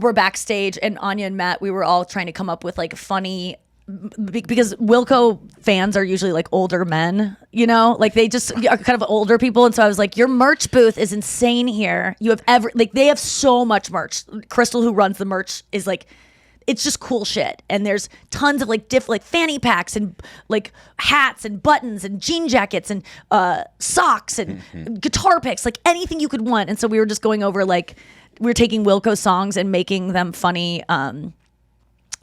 Speaker 2: were backstage, and Anya and Matt, we were all trying to come up with like funny, because Wilco fans are usually like older men, like they just are kind of older people. And so I was like, your merch booth is insane here. You have they have so much merch. Crystal, who runs the merch, is like, it's just cool shit. And there's tons of like like fanny packs and like hats and buttons and jean jackets and socks and guitar picks, like anything you could want. And so we were just going over, like, we were taking Wilco songs and making them funny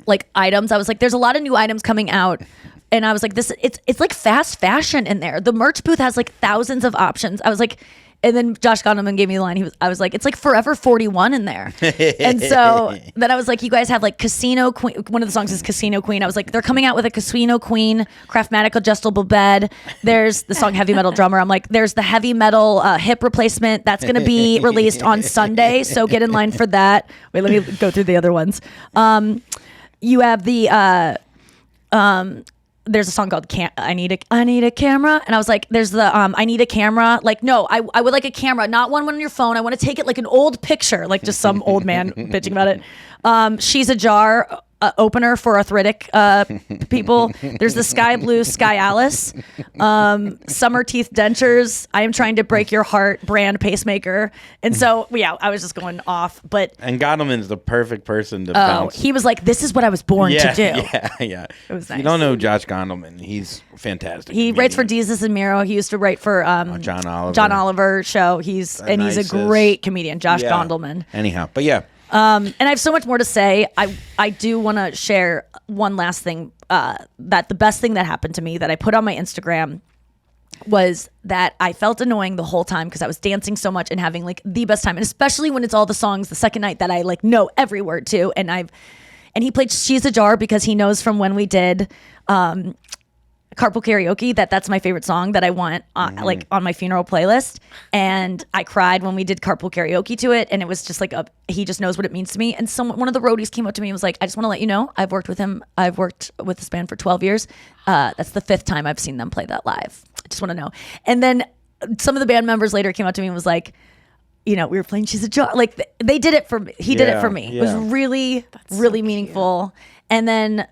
Speaker 2: like items. I was like, there's a lot of new items coming out. And I was like, it's like fast fashion in there. The merch booth has like thousands of options. I was like, and then Josh Gondelman gave me the line. I was like, it's like Forever 41 in there. And so then I was like, you guys have like Casino Queen. One of the songs is Casino Queen. I was like, they're coming out with a Casino Queen Craftmatic adjustable bed. There's the song Heavy Metal Drummer. I'm like, there's the heavy metal hip replacement that's going to be released on Sunday. So get in line for that. Wait, let me go through the other ones. You have the there's a song called I need a camera. And I was like, there's the I need a camera. Like, no, I would like a camera, not one on your phone. I want to take it like an old picture, like just some old man bitching about it. She's a Jar opener for arthritic people. There's the Sky Blue Sky Alice. Summer Teeth Dentures. I am trying to break your heart brand pacemaker. And so, yeah, I was just going off. And
Speaker 3: Gondelman's the perfect person to bounce.
Speaker 2: He was like, this is what I was born to do.
Speaker 3: Yeah.
Speaker 2: It was nice.
Speaker 3: You don't know Josh Gondelman. He's fantastic.
Speaker 2: He writes for Jesus and Miro. He used to write for
Speaker 3: John Oliver.
Speaker 2: John Oliver show. He's a great comedian, Josh Gondelman.
Speaker 3: Anyhow, but yeah.
Speaker 2: And I have so much more to say. I do want to share one last thing, that the best thing that happened to me that I put on my Instagram was that I felt annoying the whole time because I was dancing so much and having like the best time. And especially when it's all the songs the second night that I like know every word to. And he played She's a Jar because he knows from when we did carpool karaoke that's my favorite song that I want like on my funeral playlist. And I cried when we did carpool karaoke to it, and it was just like he just knows what it means to me. And one of the roadies came up to me and was like, I just want to let you know I've worked with this band for 12 years. That's the 5th time I've seen them play that live. I just want to know. And then some of the band members later came up to me and was like, we were playing She's a Jar. Like they did it for me. He did it for me. It was really, really meaningful. And then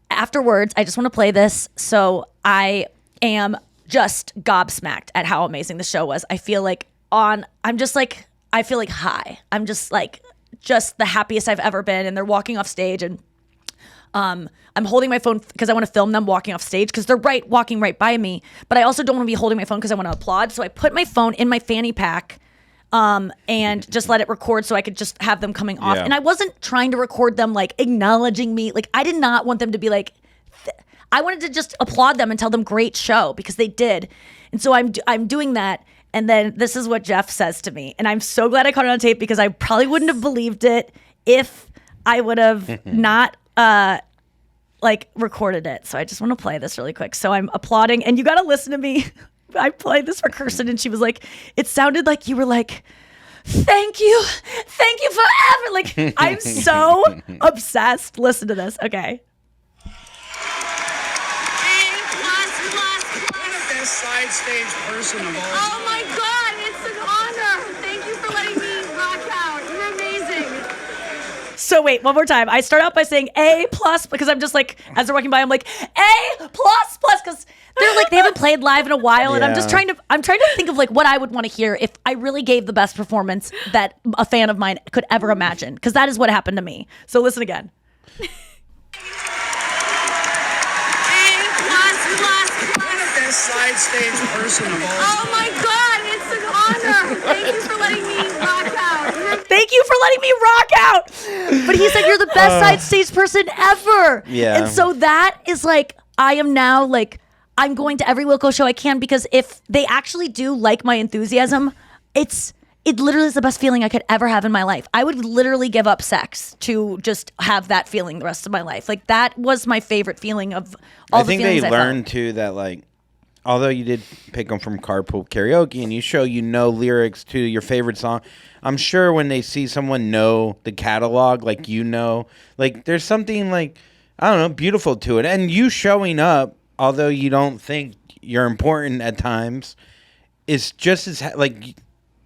Speaker 2: afterwards, I just want to play this. So I am just gobsmacked at how amazing the show was. I feel like I feel like high. I'm just the happiest I've ever been. And they're walking off stage, and I'm holding my phone because I want to film them walking off stage because they're walking right by me. But I also don't want to be holding my phone because I want to applaud. So I put my phone in my fanny pack and just let it record so I could just have them coming off. And I wasn't trying to record them like acknowledging me. Like I did not want them to be like, I wanted to just applaud them and tell them great show because they did. And so I'm doing that. And then this is what Jeff says to me. And I'm so glad I caught it on tape because I probably wouldn't have believed it if I would have not like recorded it. So I just want to play this really quick. So I'm applauding, and you got to listen to me. I played this for Kirsten, and she was like, it sounded like you were like, thank you forever. Like, I'm so obsessed. Listen to this. Okay.
Speaker 5: Side stage person of all.
Speaker 6: Oh my God, it's an honor. Thank you for letting me rock out. You're amazing.
Speaker 2: So wait, one more time. I start out by saying A+, because I'm just like, as they're walking by, I'm like, A++, because they're like, they haven't played live in a while, and I'm trying to think of like what I would want to hear if I really gave the best performance that a fan of mine could ever imagine, because that is what happened to me. So listen again.
Speaker 5: Side stage person of all.
Speaker 6: Oh my God, it's an honor. Thank you for letting me rock out.
Speaker 2: Thank you for letting me rock out. But he said you're the best side stage person ever.
Speaker 3: Yeah.
Speaker 2: And so that is like, I am now like, I'm going to every Wilco show I can, because if they actually do like my enthusiasm, it literally is the best feeling I could ever have in my life. I would literally give up sex to just have that feeling the rest of my life. Like, that was my favorite feeling of all the feelings I felt.
Speaker 3: I think they learned too that, like, although you did pick them from Carpool Karaoke and you show lyrics to your favorite song, I'm sure when they see someone know the catalog, like, like, there's something, like, I don't know, beautiful to it. And you showing up, although you don't think you're important at times, is just as, like,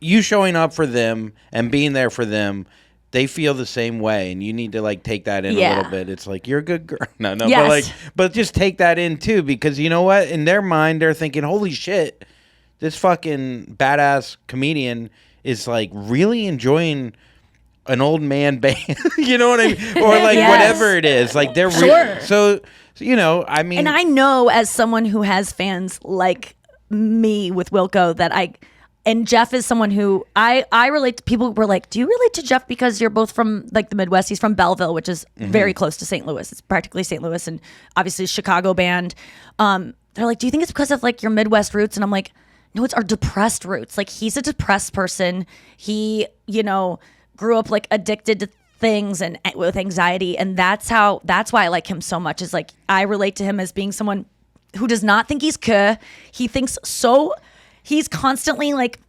Speaker 3: you showing up for them and being there for them, they feel the same way, and you need to, like, take that in a little bit. It's like, you're a good girl. No,
Speaker 2: yes.
Speaker 3: but just take that in too, because you know what? In their mind, they're thinking, holy shit, this fucking badass comedian is, like, really enjoying an old man band. You know what I mean? Or, like, whatever it is. Like, they're
Speaker 2: sure.
Speaker 3: So, you know, I mean.
Speaker 2: And I know, as someone who has fans like me with Wilco, that and Jeff is someone who I relate to. People were like, do you relate to Jeff because you're both from, like, the Midwest? He's from Belleville, which is very close to St. Louis. It's practically St. Louis, and obviously a Chicago band. They're like, do you think it's because of, like, your Midwest roots? And I'm like, no, it's our depressed roots. Like, he's a depressed person. He, grew up, like, addicted to things and with anxiety. And that's why I like him so much, is, like, I relate to him as being someone who does not think he's cool. He thinks so. He's constantly like,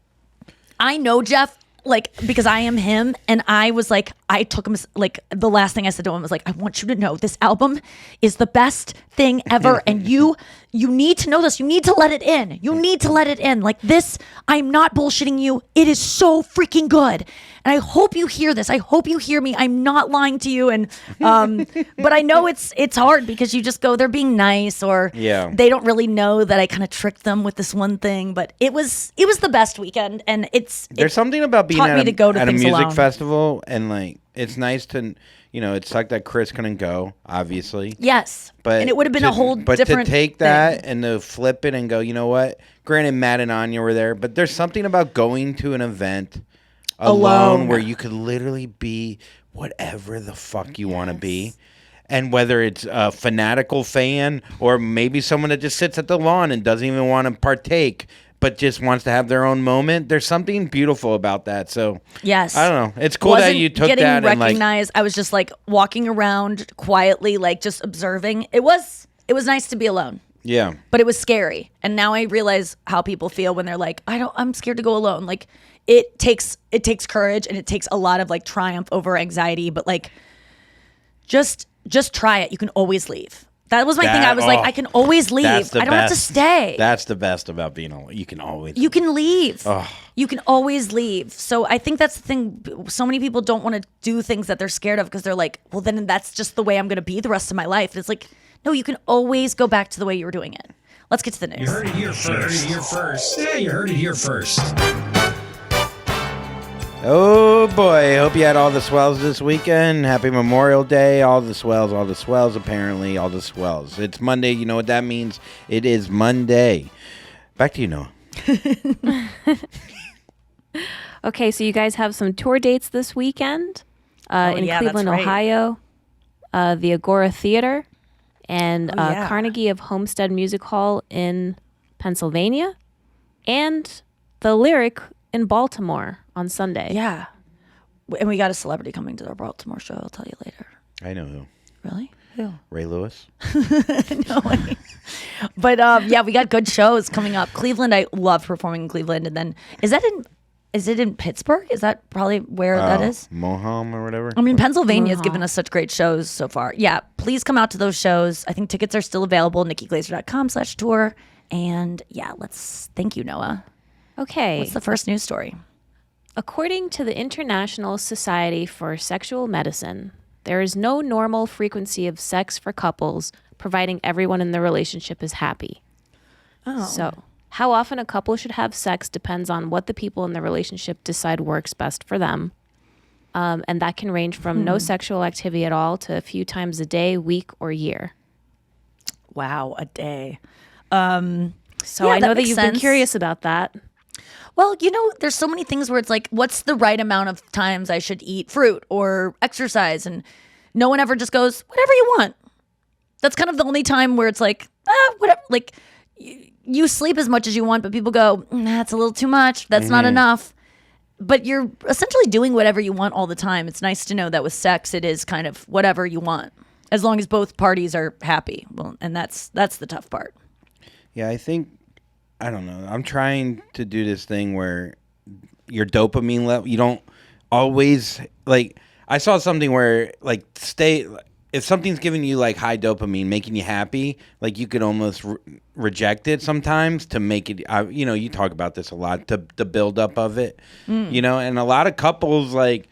Speaker 2: I know Jeff, like, because I am him. And I was like, I took him, like, the last thing I said to him was like, I want you to know this album is the best thing ever. And you need to know this. You need to let it in. You need to let it in. Like, this, I'm not bullshitting you. It is so freaking good. And I hope you hear this. I hope you hear me. I'm not lying to you. And but I know it's hard, because you just go, they're being nice, or they don't really know that I kind of tricked them with this one thing. But it was the best weekend, and
Speaker 3: there's something about being at a music
Speaker 2: alone.
Speaker 3: festival, and, like, it's nice to, it sucked that Chris couldn't go, obviously.
Speaker 2: Yes, and it would have been a whole different
Speaker 3: But to take that
Speaker 2: thing.
Speaker 3: and to flip it and go, you know what? Granted, Matt and Anya were there, but there's something about going to an event alone where you could literally be whatever the fuck you want to be. And whether it's a fanatical fan or maybe someone that just sits at the lawn and doesn't even want to partake, but just wants to have their own moment, there's something beautiful about that. So,
Speaker 2: yes,
Speaker 3: I don't know. It's cool that you took
Speaker 2: getting
Speaker 3: that
Speaker 2: recognized.
Speaker 3: and, like,
Speaker 2: I was just, like, walking around quietly, like, just observing. It was nice to be alone.
Speaker 3: Yeah.
Speaker 2: But it was scary. And now I realize how people feel when they're like, I'm scared to go alone. Like, it takes courage, and it takes a lot of, like, triumph over anxiety, but, like, just try it. You can always leave. That was my thing. I was like, I can always leave. I don't have to stay.
Speaker 3: That's the best about being alone. You can always
Speaker 2: You can leave.
Speaker 3: Oh.
Speaker 2: You can always leave. So I think that's the thing. So many people don't want to do things that they're scared of, because they're like, well, then that's just the way I'm going to be the rest of my life. It's like, no, you can always go back to the way you were doing it. Let's get to the news.
Speaker 5: You heard it here first. Yeah, you heard it here first.
Speaker 3: Oh boy, hope you had all the swells this weekend. Happy Memorial Day. All the swells, apparently, all the swells. It's Monday, you know what that means? It is Monday. Back to you, Noah.
Speaker 4: Okay, so you guys have some tour dates this weekend in Cleveland,
Speaker 2: right.
Speaker 4: Ohio, the Agora Theater, and Carnegie of Homestead Music Hall in Pennsylvania, and the Lyric in Baltimore on Sunday.
Speaker 2: Yeah. And we got a celebrity coming to our Baltimore show. I'll tell you later.
Speaker 3: I know who.
Speaker 2: Really? Who?
Speaker 3: Ray Lewis.
Speaker 2: No way. But yeah, we got good shows coming up. Cleveland, I love performing in Cleveland. And then is it in Pittsburgh? Is that probably where that is?
Speaker 3: Moham or whatever.
Speaker 2: I mean, Pennsylvania has given us such great shows so far. Yeah, please come out to those shows. I think tickets are still available. NikkiGlaser.com/tour. And yeah, thank you, Noah.
Speaker 4: Okay.
Speaker 2: What's the first news story?
Speaker 4: According to the International Society for Sexual Medicine, there is no normal frequency of sex for couples, providing everyone in the relationship is happy.
Speaker 2: Oh.
Speaker 4: So, how often a couple should have sex depends on what the people in the relationship decide works best for them. And that can range from no sexual activity at all to a few times a day, week, or year.
Speaker 2: Wow, a day.
Speaker 4: So
Speaker 2: Yeah,
Speaker 4: I know that
Speaker 2: makes
Speaker 4: you've
Speaker 2: sense.
Speaker 4: been curious about that.
Speaker 2: Well, there's so many things where it's like, what's the right amount of times I should eat fruit or exercise? And no one ever just goes, whatever you want. That's kind of the only time where it's like, whatever. Like, you sleep as much as you want, but people go, that's a little too much. That's not enough. But you're essentially doing whatever you want all the time. It's nice to know that with sex, it is kind of whatever you want, as long as both parties are happy. Well, and that's the tough part.
Speaker 3: Yeah, I don't know. I'm trying to do this thing where your dopamine level, you don't always, like, I saw something where, like, if something's giving you, like, high dopamine, making you happy, like, you could almost reject it sometimes to make it, you talk about this a lot, the buildup of it, and a lot of couples, like,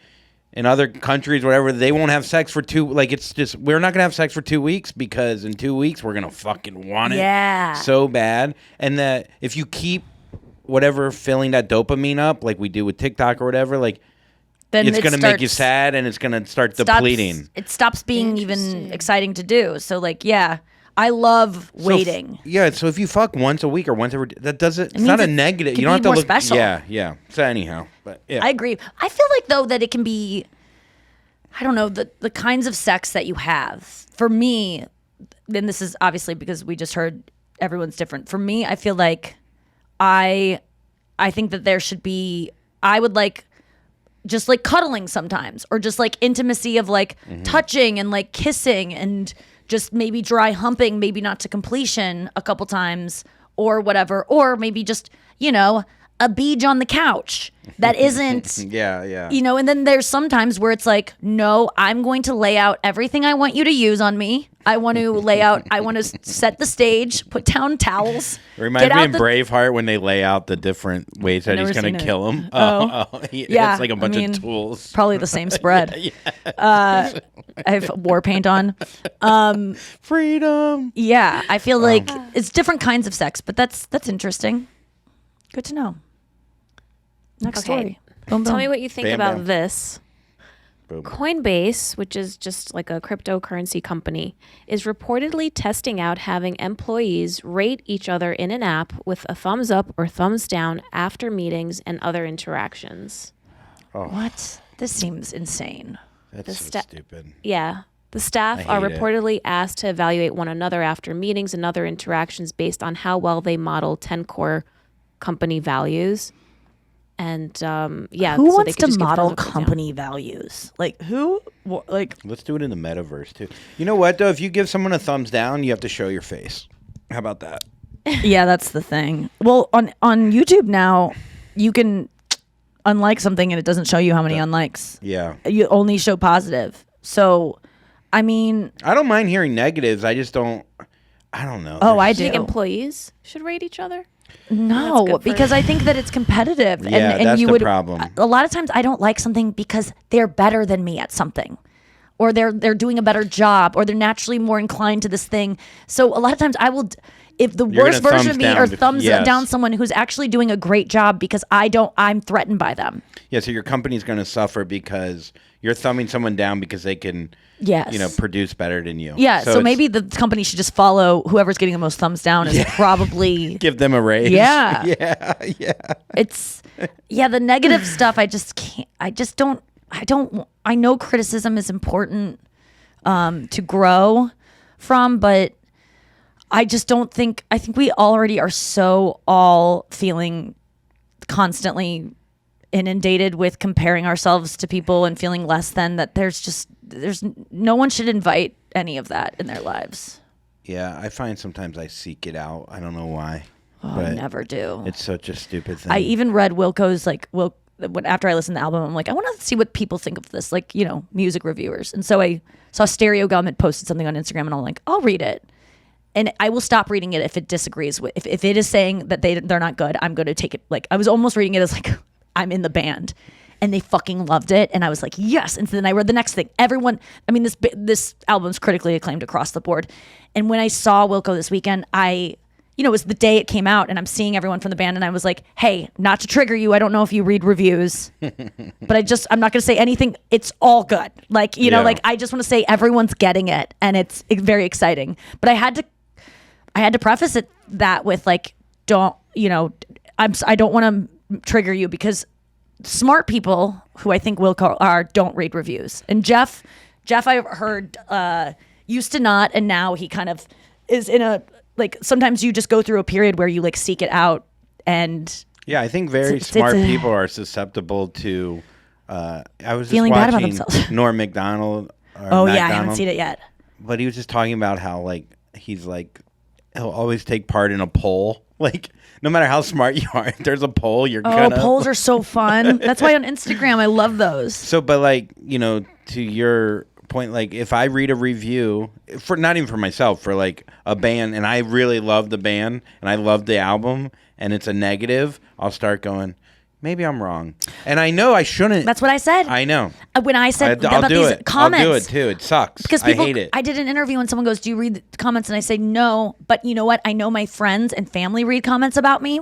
Speaker 3: in other countries, whatever, they won't have sex for it's just, we're not going to have sex for 2 weeks because in 2 weeks we're going to fucking want it so bad. And that if you keep whatever filling that dopamine up, like we do with TikTok or whatever, like, then it's going to make you sad and it's going to start depleting.
Speaker 2: It stops being even exciting to do. So, like, yeah, I love waiting.
Speaker 3: So if you fuck once a week or once every, that doesn't, it's not a negative. You don't have to look
Speaker 2: special.
Speaker 3: Yeah. So anyhow, but yeah.
Speaker 2: I agree. I feel like, though, that it can be, I don't know, the kinds of sex that you have. For me, then this is obviously because we just heard everyone's different. For me, I feel like I think that there should be, I would like just like cuddling sometimes, or just like intimacy of like touching and like kissing and just maybe dry humping, maybe not to completion a couple times or whatever, or maybe just, a beach on the couch that isn't,
Speaker 3: yeah.
Speaker 2: And then there's sometimes where it's like, no, I'm going to lay out everything I want you to use on me. I want to set the stage, put down towels.
Speaker 3: It reminds me of Braveheart when they lay out the different ways that he's going to kill him.
Speaker 2: Yeah.
Speaker 3: It's like a bunch of tools.
Speaker 2: Probably the same spread. I have war paint on.
Speaker 3: Freedom.
Speaker 2: Yeah, I feel like it's different kinds of sex, but that's interesting. Good to know. Next story. Boom,
Speaker 4: Tell
Speaker 2: boom.
Speaker 4: me what you think
Speaker 3: Bam,
Speaker 4: about
Speaker 3: bam.
Speaker 4: this.
Speaker 3: Boom.
Speaker 4: Coinbase, which is just like a cryptocurrency company, is reportedly testing out having employees rate each other in an app with a thumbs up or thumbs down after meetings and other interactions.
Speaker 2: What? This seems insane.
Speaker 3: That's so stupid.
Speaker 4: Yeah. The staff are
Speaker 3: hate it.
Speaker 4: reportedly asked to evaluate one another after meetings and other interactions based on how well they model 10 core company values. And
Speaker 2: Who
Speaker 4: so
Speaker 2: wants
Speaker 4: they
Speaker 2: to
Speaker 4: can just give
Speaker 2: model
Speaker 4: thumbs up or down.
Speaker 2: company values? Like who? Like
Speaker 3: Let's do it in the metaverse too. You know what though? If you give someone a thumbs down, you have to show your face. How about that?
Speaker 2: yeah, that's the thing. Well, on YouTube now, you can unlike something and it doesn't show you how many unlikes.
Speaker 3: Yeah.
Speaker 2: You only show positive. So, I mean,
Speaker 3: I don't mind hearing negatives. I just don't. I don't know.
Speaker 2: oh, I
Speaker 4: Do you
Speaker 2: do.
Speaker 4: think employees should rate each other?
Speaker 2: No,
Speaker 4: good for-
Speaker 2: because I think that it's competitive.
Speaker 3: Yeah,
Speaker 2: and
Speaker 3: that's
Speaker 2: you
Speaker 3: the
Speaker 2: would,
Speaker 3: problem.
Speaker 2: A lot of times I don't like something because they're better than me at something. Or they're doing a better job, or they're naturally more inclined to this thing. So a lot of times I will, if the
Speaker 3: You're
Speaker 2: worst
Speaker 3: gonna
Speaker 2: version of
Speaker 3: thumbs
Speaker 2: me
Speaker 3: down
Speaker 2: or
Speaker 3: if-
Speaker 2: thumbs
Speaker 3: yes.
Speaker 2: down someone who's actually doing a great job because I'm threatened by them.
Speaker 3: Yeah, so your company's going to suffer because you're thumbing someone down because they can,
Speaker 2: Yes.
Speaker 3: produce better than you.
Speaker 2: Yeah, so
Speaker 3: it's-
Speaker 2: maybe the company should just follow whoever's getting the most thumbs down is probably
Speaker 3: give them a raise.
Speaker 2: Yeah.
Speaker 3: yeah.
Speaker 2: it's the negative stuff I just can't I know criticism is important to grow from, but I just don't think I think we already are so all feeling constantly inundated with comparing ourselves to people and feeling less than that there's just there's no one should invite any of that in their lives.
Speaker 3: Yeah, I find sometimes I seek it out. I don't know why.
Speaker 2: But I never do.
Speaker 3: It's such a stupid thing.
Speaker 2: I even read Wilco's after I listened to the album, I'm like, I want to see what people think of this, like, music reviewers. And so I saw Stereo Gum had posted something on Instagram, and I'm like, I'll read it. And I will stop reading it if it disagrees with, if it is saying that they're not good, I'm going to take it. Like, I was almost reading it as like, I'm in the band. And they fucking loved it. And I was like, yes. And so then I read the next thing. This album's critically acclaimed across the board. And when I saw Wilco this weekend, it was the day it came out, and I'm seeing everyone from the band, and I was like, hey, not to trigger you, I don't know if you read reviews, but I'm not going to say anything. It's all good. Like, I just want to say everyone's getting it, and it's very exciting. But I had to preface that with like, I don't want to trigger you, because smart people who I think Wilco are don't read reviews. And Jeff I've heard used to not, and now he kind of is in a, like, sometimes you just go through a period where you like seek it out. And
Speaker 3: yeah, I think very smart people are susceptible to I was just
Speaker 2: feeling bad about
Speaker 3: watching
Speaker 2: themselves.
Speaker 3: Norm Macdonald.
Speaker 2: I haven't seen it yet.
Speaker 3: But he was just talking about how like he's like he'll always take part in a poll. Like, no matter how smart you are, if there's a poll, you're gonna.
Speaker 2: Polls are so fun. That's why on Instagram I love those.
Speaker 3: So, but like, to your point, like if I read a review for, not even for myself, for like a band, and I really love the band and I love the album, and it's a negative, I'll start going, maybe I'm wrong, and I know I shouldn't.
Speaker 2: That's what I said.
Speaker 3: I know.
Speaker 2: When I said
Speaker 3: I'll
Speaker 2: about
Speaker 3: do
Speaker 2: these
Speaker 3: it.
Speaker 2: comments,
Speaker 3: I'll do it too. It sucks
Speaker 2: because
Speaker 3: I hate it.
Speaker 2: I did an interview and someone goes, "Do you read the comments?" And I say no, but you know what? I know my friends and family read comments about me,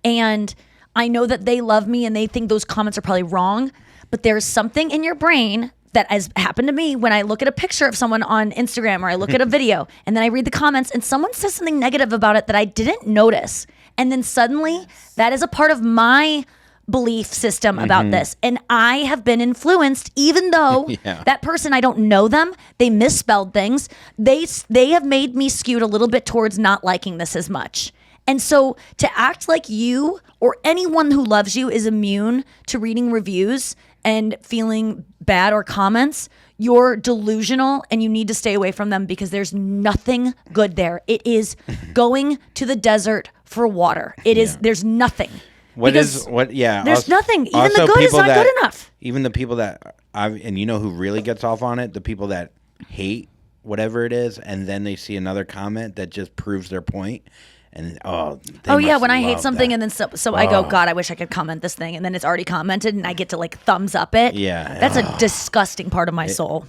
Speaker 2: and I know that they love me and they think those comments are probably wrong. But there's something in your brain that has happened to me when I look at a picture of someone on Instagram, or I look at a video, and then I read the comments and someone says something negative about it that I didn't notice. And then suddenly that is a part of my belief system about this. And I have been influenced, even though that person, I don't know them, they misspelled things. They have made me skewed a little bit towards not liking this as much. And so to act like you or anyone who loves you is immune to reading reviews and feeling bad or comments, you're delusional, and you need to stay away from them, because there's nothing good there. It is going to the desert for water. It is, there's nothing. There's nothing. Even the good is not good enough.
Speaker 3: Even the people that and who really gets off on it, the people that hate whatever it is, and then they see another comment that just proves their point. And
Speaker 2: when I hate something, and then so I go, God, I wish I could comment this thing, and then it's already commented, and I get to like thumbs up it.
Speaker 3: Yeah,
Speaker 2: that's a disgusting part of my soul.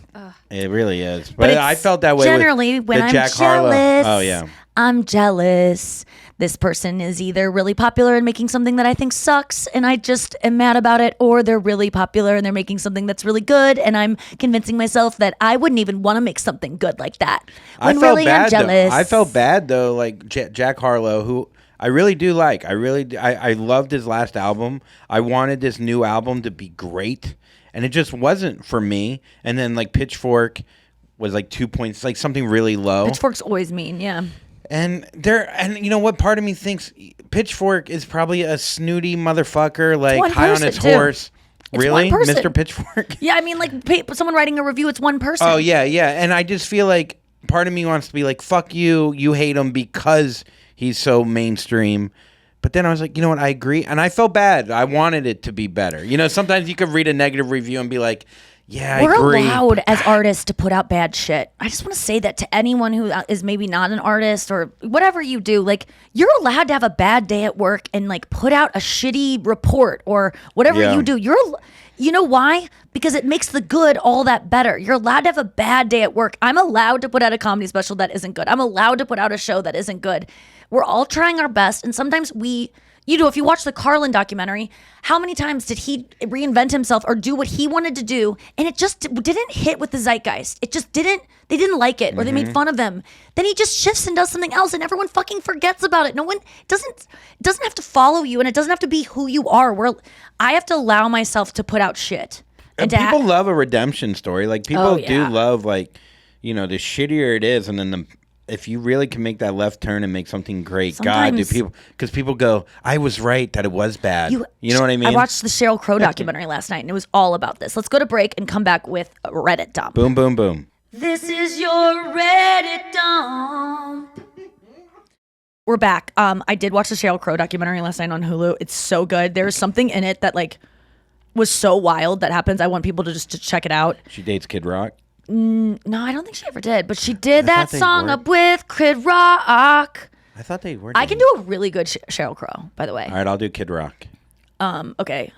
Speaker 3: It really is. But I felt that way
Speaker 2: generally
Speaker 3: with
Speaker 2: when I'm
Speaker 3: Jack
Speaker 2: jealous.
Speaker 3: Harlow. Oh yeah,
Speaker 2: I'm jealous. This person is either really popular and making something that I think sucks, and I just am mad about it, or they're really popular and they're making something that's really good, and I'm convincing myself that I wouldn't even want to make something good like that. When really I'm jealous.
Speaker 3: I felt bad though, like Jack Harlow, who I really do like. I loved his last album. I wanted this new album to be great, and it just wasn't for me. And then like Pitchfork was like 2 points, like something really low.
Speaker 2: Pitchfork's always mean, yeah.
Speaker 3: And you know what? Part of me thinks Pitchfork is probably a snooty motherfucker, like high on his horse. Really, Mr. Pitchfork?
Speaker 2: Yeah, I mean, like someone writing a review, it's one person.
Speaker 3: Oh yeah, and I just feel like part of me wants to be like, "Fuck you, you hate him because he's so mainstream." But then I was like, you know what? I agree, and I felt bad. I wanted it to be better. Sometimes you could read a negative review and be like, yeah,
Speaker 2: We're
Speaker 3: I agree.
Speaker 2: allowed as artists to put out bad shit. I just want to say that to anyone who is maybe not an artist or whatever you do. Like, you're allowed to have a bad day at work and like put out a shitty report or whatever you do. You know why? Because it makes the good all that better. You're allowed to have a bad day at work. I'm allowed to put out a comedy special that isn't good. I'm allowed to put out a show that isn't good. We're all trying our best, and sometimes if you watch the Carlin documentary, how many times did he reinvent himself or do what he wanted to do, and it just didn't hit with the zeitgeist. It just didn't. They didn't like it, or they made fun of him. Then he just shifts and does something else, and everyone fucking forgets about it. No one doesn't have to follow you, and it doesn't have to be who you are. I have to allow myself to put out shit.
Speaker 3: And people love a redemption story. Like people do love, like, the shittier it is, and then if you really can make that left turn and make something great,
Speaker 2: Sometimes-
Speaker 3: because people go, I was right that it was bad. You know what I mean?
Speaker 2: I watched the Sheryl Crow documentary last night, and it was all about this. Let's go to break and come back with a Reddit dump.
Speaker 3: Boom, boom, boom.
Speaker 2: This is your Reddit dump. We're back. I did watch the Sheryl Crow documentary last night on Hulu. It's so good. There's something in it that like was so wild that happens. I want people to check it out.
Speaker 3: She dates Kid Rock.
Speaker 2: No, I don't think she ever did, but she did that
Speaker 3: they
Speaker 2: song
Speaker 3: were.
Speaker 2: up with Kid Rock.
Speaker 3: I thought they were.
Speaker 2: I can do a really good Sheryl Crow, by the way.
Speaker 3: All right, I'll do Kid Rock.
Speaker 2: Okay.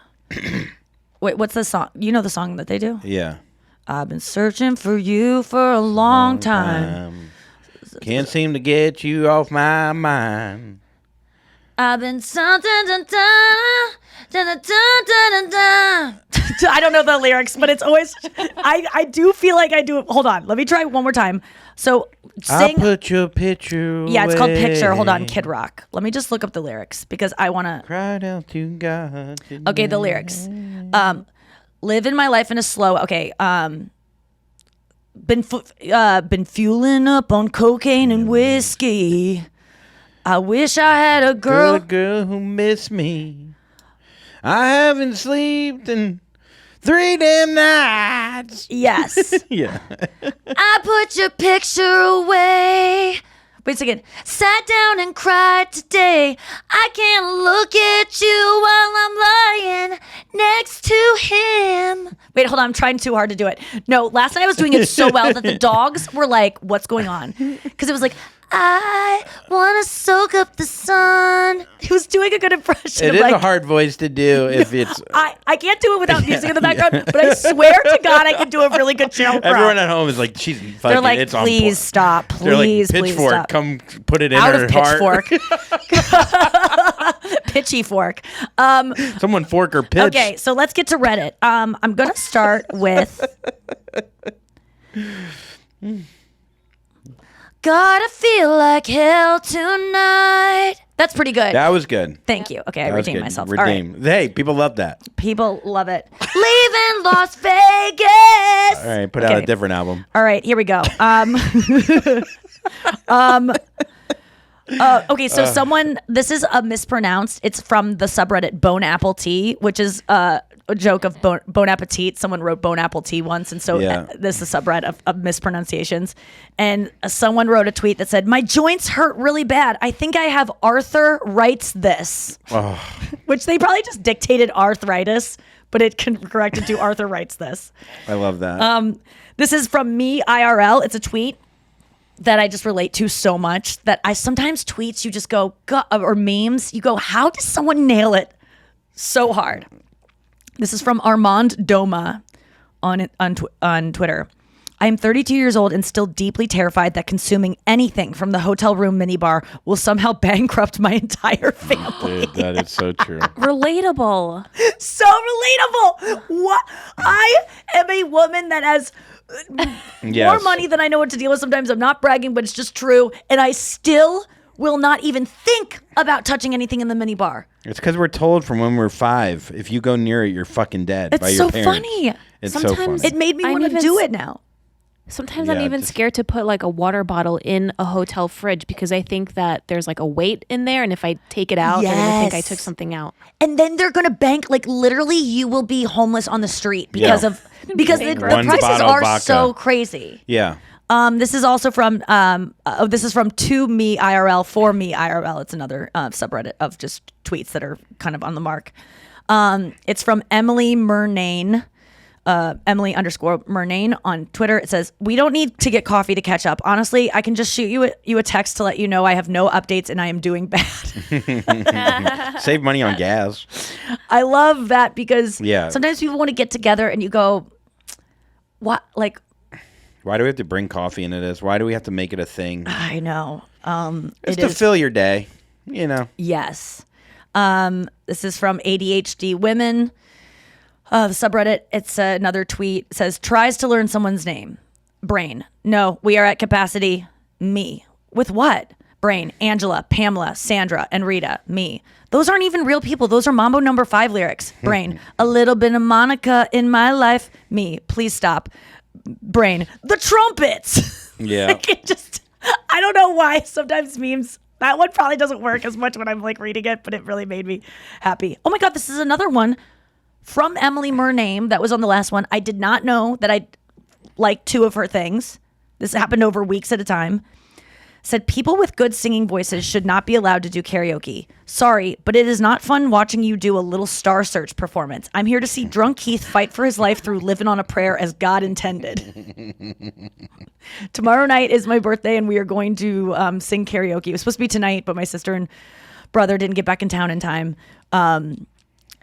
Speaker 2: Wait, what's the song? You know the song that they do?
Speaker 3: Yeah.
Speaker 2: I've been searching for you for a long time.
Speaker 3: Can't seem to get you off my mind.
Speaker 2: I've been something. I don't know the lyrics, but it's always. I do feel like I do. Hold on, let me try one more time. So
Speaker 3: I'll
Speaker 2: sing.
Speaker 3: put your picture
Speaker 2: Yeah, it's called
Speaker 3: away.
Speaker 2: Picture. Hold on, Kid Rock. Let me just look up the lyrics because I want to.
Speaker 3: Cried out to God.
Speaker 2: Okay, the lyrics. Living my life in a slow. Okay. Been fueling up on cocaine and whiskey. I wish I had a girl.
Speaker 3: Good girl who missed me. I haven't slept in 3 damn nights.
Speaker 2: Yes.
Speaker 3: Yeah.
Speaker 2: I put your picture away. Wait a second. Sat down and cried today. I can't look at you while I'm lying next to him. Wait, hold on. I'm trying too hard to do it. No, last night I was doing it so well that the dogs were like, what's going on? Because it was like, I want to soak up the sun. He was doing a good impression
Speaker 3: It
Speaker 2: of
Speaker 3: is
Speaker 2: like,
Speaker 3: a hard voice to do if it's...
Speaker 2: I can't do it without music in the background, but I swear to God I can do a really good Sheryl Crow.
Speaker 3: Everyone at home is like, she's fucking...
Speaker 2: They're like,
Speaker 3: it's on
Speaker 2: please
Speaker 3: point.
Speaker 2: stop.
Speaker 3: They're like,
Speaker 2: Please, please
Speaker 3: Pitchfork,
Speaker 2: stop.
Speaker 3: come put it in
Speaker 2: Out
Speaker 3: her
Speaker 2: of
Speaker 3: heart.
Speaker 2: Pitchfork. Pitchy fork.
Speaker 3: Someone fork or pitch.
Speaker 2: Okay, so let's get to Reddit. I'm going to start with... Gotta feel like hell tonight. That's pretty good.
Speaker 3: That was good.
Speaker 2: Thank you. Okay, I
Speaker 3: That was
Speaker 2: redeemed
Speaker 3: good.
Speaker 2: myself.
Speaker 3: Redeemed. Hey, people love that.
Speaker 2: All right. People love it. Leaving Las Vegas.
Speaker 3: All right, put out a different album.
Speaker 2: All right, here we go. Okay, so this is a mispronounced. It's from the subreddit Bone Apple Tea, which is a joke of Bon Appetit. Someone wrote Bone Apple Tea once, and so this is a subreddit of mispronunciations. And someone wrote a tweet that said, "My joints hurt really bad. I think I have Arthur writes this," which they probably just dictated arthritis, but it corrected to Arthur writes this.
Speaker 3: I love that.
Speaker 2: This is from me IRL. It's a tweet that I just relate to so much that I sometimes tweets you just go, or memes, you go, how does someone nail it so hard? This is from Armand Doma on Twitter. I am 32 years old and still deeply terrified that consuming anything from the hotel room minibar will somehow bankrupt my entire family.
Speaker 3: Dude, that is so true.
Speaker 4: Relatable.
Speaker 2: So relatable. What? I am a woman that has more money than I know what to deal with. Sometimes I'm not bragging, but it's just true. And I still will not even think about touching anything in the minibar.
Speaker 3: It's because we're told from when we're 5, if you go near it, you're fucking dead by
Speaker 2: It's
Speaker 3: your
Speaker 2: so
Speaker 3: parents.
Speaker 2: funny.
Speaker 3: It's so
Speaker 4: Sometimes
Speaker 3: funny.
Speaker 2: It made me
Speaker 4: I'm
Speaker 2: want to
Speaker 4: even
Speaker 2: do it now.
Speaker 4: Sometimes
Speaker 3: Yeah,
Speaker 4: I'm even
Speaker 3: just-
Speaker 4: scared to put like a water bottle in a hotel fridge because I think that there's like a weight in there, and if I take it out, they're gonna think I
Speaker 2: Yes.
Speaker 4: took something out.
Speaker 2: And then they're gonna bank, like literally you will be homeless on the street because
Speaker 3: Yeah.
Speaker 2: because the
Speaker 3: One
Speaker 2: prices
Speaker 3: bottle of
Speaker 2: are
Speaker 3: vodka.
Speaker 2: so crazy.
Speaker 3: Yeah.
Speaker 2: This is also from this is from To Me IRL, For Me IRL. It's another subreddit of just tweets that are kind of on the mark. It's from Emily Murnane, Emily_Murnane on Twitter. It says, "We don't need to get coffee to catch up. Honestly, I can just shoot you a text to let you know I have no updates and I am doing bad."
Speaker 3: Save money on gas.
Speaker 2: I love that because
Speaker 3: Yeah.
Speaker 2: sometimes people want to get together and you go, what? Like,
Speaker 3: Why do we have to bring coffee into this? Why do we have to make it a thing?
Speaker 2: I know.
Speaker 3: It's to fill your day, you know.
Speaker 2: Yes. This is from ADHD Women. The subreddit, it's another tweet. It says, tries to learn someone's name. Brain. No, we are at capacity. Me. With what? Brain. Angela, Pamela, Sandra, and Rita. Me. Those aren't even real people. Those are Mambo No. 5 lyrics. Brain. A little bit of Monica in my life. Me. Please stop. Brain. The trumpets.
Speaker 3: Yeah.
Speaker 2: Like, it just... I don't know why sometimes memes, that one probably doesn't work as much when I'm like reading it, but it really made me happy. Oh my God, this is another one from Emily Murname that was on the last one. I did not know that I liked 2 of her things. This happened over weeks at a time. Said people with good singing voices should not be allowed to do karaoke. Sorry, but it is not fun watching you do a little Star Search performance. I'm here to see drunk Keith fight for his life through living on a prayer as God intended. Tomorrow night is my birthday and we are going to sing karaoke. It was supposed to be tonight, but my sister and brother didn't get back in town in time. And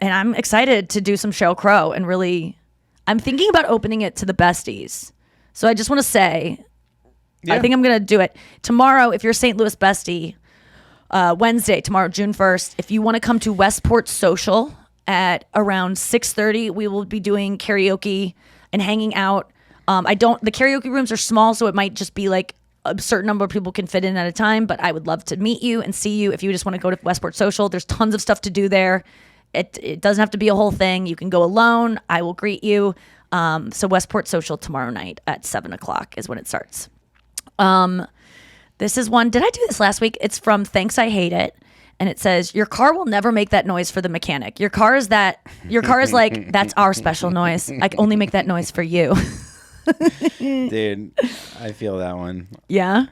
Speaker 2: I'm excited to do some Sheryl Crow and really, I'm thinking about opening it to the besties. So I just want to say, I think I'm going to do it tomorrow. If you're a St. Louis bestie, Wednesday, tomorrow, June 1st, if you want to come to Westport Social at around 6:30, we will be doing karaoke and hanging out. The karaoke rooms are small, so it might just be like a certain number of people can fit in at a time, but I would love to meet you and see you if you just want to go to Westport Social. There's tons of stuff to do there. It doesn't have to be a whole thing. You can go alone. I will greet you. So Westport Social tomorrow night at 7:00 is when it starts. This is one, did I do this last week? It's from Thanks I Hate It. And it says, your car will never make that noise for the mechanic. Your car is like, that's our special noise. I can only make that noise for you.
Speaker 3: Dude, I feel that one.
Speaker 2: Yeah?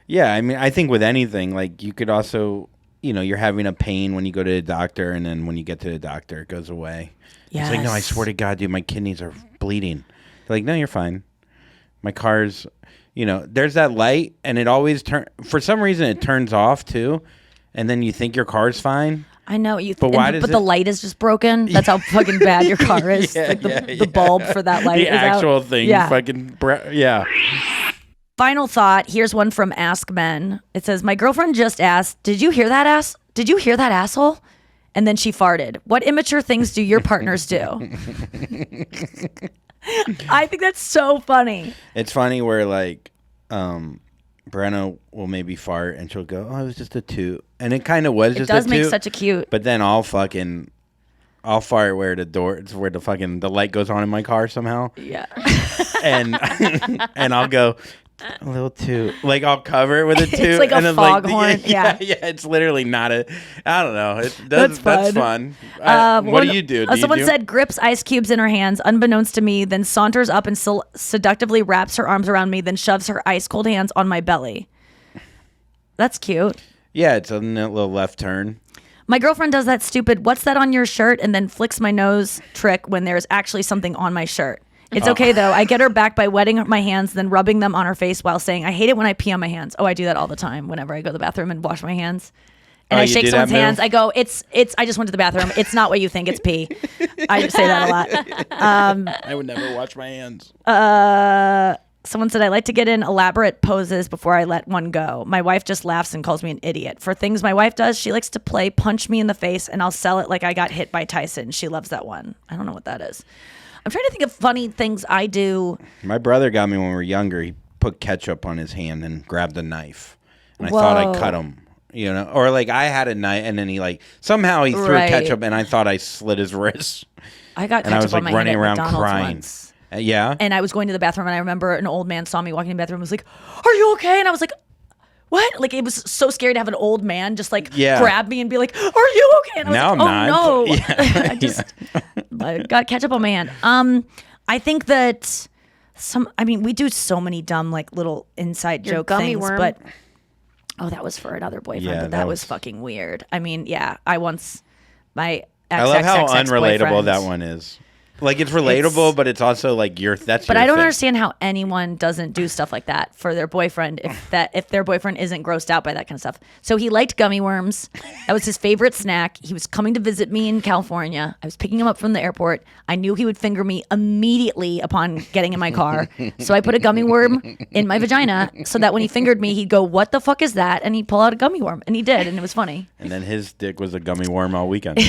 Speaker 3: Yeah, I mean, I think with anything, like you could also, you're having a pain when you go to the doctor, and then when you get to the doctor, it goes away.
Speaker 2: Yes.
Speaker 3: It's like, no, I swear to God, dude, my kidneys are bleeding. They're like, no, you're fine. My car's... there's that light, and it always for some reason it turns off too, and then you think your car's fine.
Speaker 2: I know
Speaker 3: but
Speaker 2: the light is just broken. That's how fucking bad your car is. The bulb for that light.
Speaker 3: The
Speaker 2: is
Speaker 3: actual
Speaker 2: out.
Speaker 3: thing.
Speaker 2: Yeah.
Speaker 3: Fucking
Speaker 2: Final thought. Here's one from Ask Men. It says, my girlfriend just asked, Did you hear that asshole? And then she farted. What immature things do your partners do? I think that's so funny.
Speaker 3: It's funny where like Brenna will maybe fart and she'll go, oh, it was just a toot. And it kind of was just a toot. It does make
Speaker 2: such a cute.
Speaker 3: But then I'll fart where the light goes on in my car somehow.
Speaker 2: Yeah.
Speaker 3: And I'll go, a little toot. Like I'll cover it with a toot.
Speaker 2: It's like a foghorn. Yeah.
Speaker 3: It's literally not I don't know. That's fun. What do you do?
Speaker 2: Someone said grips ice cubes in her hands, unbeknownst to me, then saunters up and seductively wraps her arms around me, then shoves her ice cold hands on my belly. That's cute.
Speaker 3: Yeah, it's a little left turn.
Speaker 2: My girlfriend does that stupid, what's that on your shirt? And then flicks my nose trick when there's actually something on my shirt. It's okay, though. I get her back by wetting my hands, then rubbing them on her face while saying, I hate it when I pee on my hands. Oh, I do that all the time whenever I go to the bathroom and wash my hands. And I shake someone's hands. I go, it's, I just went to the bathroom. It's not what you think. It's pee. I say that a lot.
Speaker 3: I would never wash my hands.
Speaker 2: Someone said, I like to get in elaborate poses before I let one go. My wife just laughs and calls me an idiot. For things my wife does, she likes to play punch me in the face, and I'll sell it like I got hit by Tyson. She loves that one. I don't know what that is. I'm trying to think of funny things I do.
Speaker 3: My brother got me when we were younger. He put ketchup on his hand and grabbed a knife. And I thought I cut him, Or like I had a knife and then he somehow he threw ketchup and I thought I slit his wrist.
Speaker 2: I got ketchup
Speaker 3: and I was
Speaker 2: on my
Speaker 3: running
Speaker 2: hand
Speaker 3: around
Speaker 2: at McDonald's
Speaker 3: crying.
Speaker 2: Once.
Speaker 3: Yeah?
Speaker 2: And I was going to the bathroom and I remember an old man saw me walking in the bathroom and was like, are you okay? And I was like, what? Like, it was so scary to have an old man just grab me and be like, are you okay? And I was
Speaker 3: I'm
Speaker 2: like, no. I got ketchup on my hand. I think that we do so many dumb, little inside joke
Speaker 4: gummy
Speaker 2: things,
Speaker 4: worm.
Speaker 2: but that was for another boyfriend,
Speaker 3: Yeah,
Speaker 2: but that was fucking weird. I
Speaker 3: love how unrelatable that one is. Like, it's relatable, but it's also like that's.
Speaker 2: But
Speaker 3: your
Speaker 2: I don't
Speaker 3: thing.
Speaker 2: understand how anyone doesn't do stuff like that for their boyfriend if their boyfriend isn't grossed out by that kind of stuff. So he liked gummy worms. That was his favorite snack. He was coming to visit me in California. I was picking him up from the airport. I knew he would finger me immediately upon getting in my car. So I put a gummy worm in my vagina so that when he fingered me, he'd go, "What the fuck is that?" And he'd pull out a gummy worm, and he did, and it was funny.
Speaker 3: And then his dick was a gummy worm all weekend.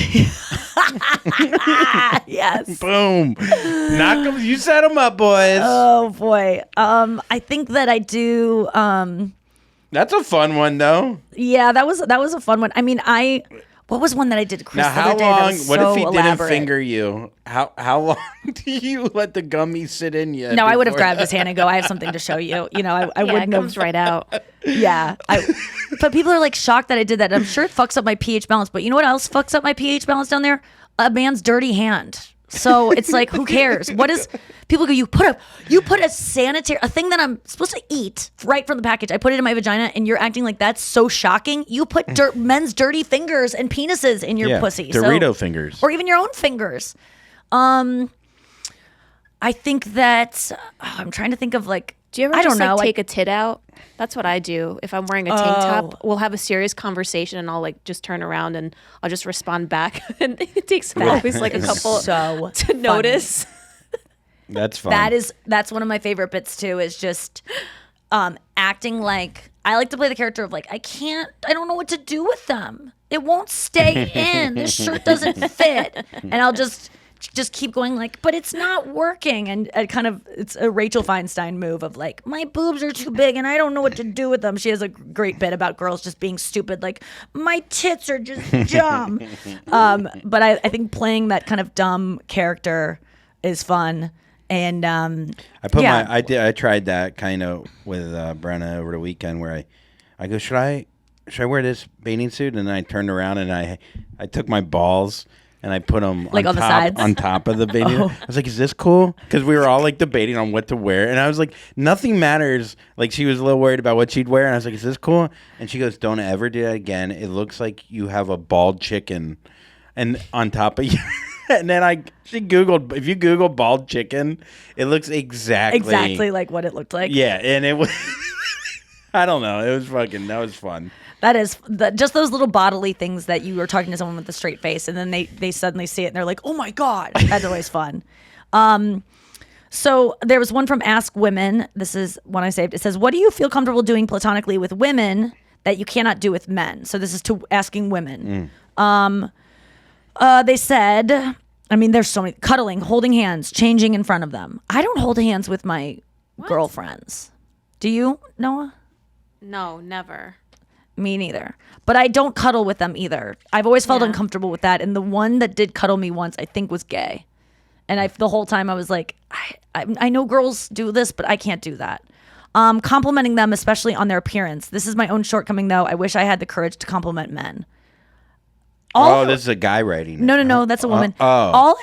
Speaker 2: Yes.
Speaker 3: Boom. Knock 'em. You set them up, boys.
Speaker 2: Oh boy. I think that I do.
Speaker 3: That's a fun one, though.
Speaker 2: Yeah, that was a fun one. I mean, What was one that I did Chris
Speaker 3: Now,
Speaker 2: the
Speaker 3: how
Speaker 2: other day that
Speaker 3: long?
Speaker 2: was
Speaker 3: What
Speaker 2: so
Speaker 3: if he
Speaker 2: elaborate?
Speaker 3: didn't finger you? How long do you let the gummy sit in you?
Speaker 2: No, I would have
Speaker 3: before-
Speaker 2: grabbed his hand and go, I have something to show you. You know, I
Speaker 4: Yeah,
Speaker 2: wouldn't
Speaker 4: it
Speaker 2: have.
Speaker 4: comes right out.
Speaker 2: Yeah. But people are like shocked that I did that. I'm sure it fucks up my pH balance. But you know what else fucks up my pH balance down there? A man's dirty hand. So it's like, who cares? What is people go? You put a sanitary a thing that I'm supposed to eat right from the package. I put it in my vagina, and you're acting like that's so shocking. You put men's dirty fingers and penises in your pussy.
Speaker 3: Dorito fingers,
Speaker 2: or even your own fingers. I think that I'm trying to think of like.
Speaker 4: Do you ever
Speaker 2: I
Speaker 4: just
Speaker 2: don't know,
Speaker 4: take a tit out? That's what I do. If I'm wearing a tank top, we'll have a serious conversation and I'll like just turn around and I'll just respond back. And it takes always like a couple
Speaker 2: so
Speaker 4: to notice.
Speaker 3: that's fun.
Speaker 2: That's one of my favorite bits too, is just acting like I like to play the character of like I don't know what to do with them. It won't stay in. This shirt doesn't fit. And I'll just keep going like, but it's not working. And it's a Rachel Feinstein move of like, my boobs are too big and I don't know what to do with them. She has a great bit about girls just being stupid. Like, my tits are just dumb. But I think playing that kind of dumb character is fun. And
Speaker 3: I tried that kind of with Brenna over the weekend where I go, should I wear this bathing suit? And then I turned around and I took my balls and I put them
Speaker 2: like on the sides?
Speaker 3: on top of the bathing. I was like, is this cool? Because we were all like debating on what to wear. And I was like, nothing matters. Like, she was a little worried about what she'd wear. And I was like, is this cool? And she goes, don't ever do that again. It looks like you have a bald chicken and on top of you. And then she Googled, if you Google bald chicken, it looks exactly
Speaker 2: like what it looked like.
Speaker 3: Yeah. And it was, I don't know. That was fun.
Speaker 2: That is just those little bodily things that you are talking to someone with a straight face, and then they suddenly see it and they're like, "Oh my god!" That's always fun. So there was one from Ask Women. This is one I saved. It says, "What do you feel comfortable doing platonically with women that you cannot do with men?" So this is to asking women. They said, I mean, there's so many: cuddling, holding hands, changing in front of them. I don't hold hands with my girlfriends. Do you, Noah?
Speaker 4: No, never.
Speaker 2: Me neither. But I don't cuddle with them either. I've always felt uncomfortable with that. And the one that did cuddle me once, I think, was gay. And the whole time I was like, I know girls do this, but I can't do that. Complimenting them, especially on their appearance. This is my own shortcoming, though. I wish I had the courage to compliment men.
Speaker 3: This is a guy writing it.
Speaker 2: No, that's a woman. I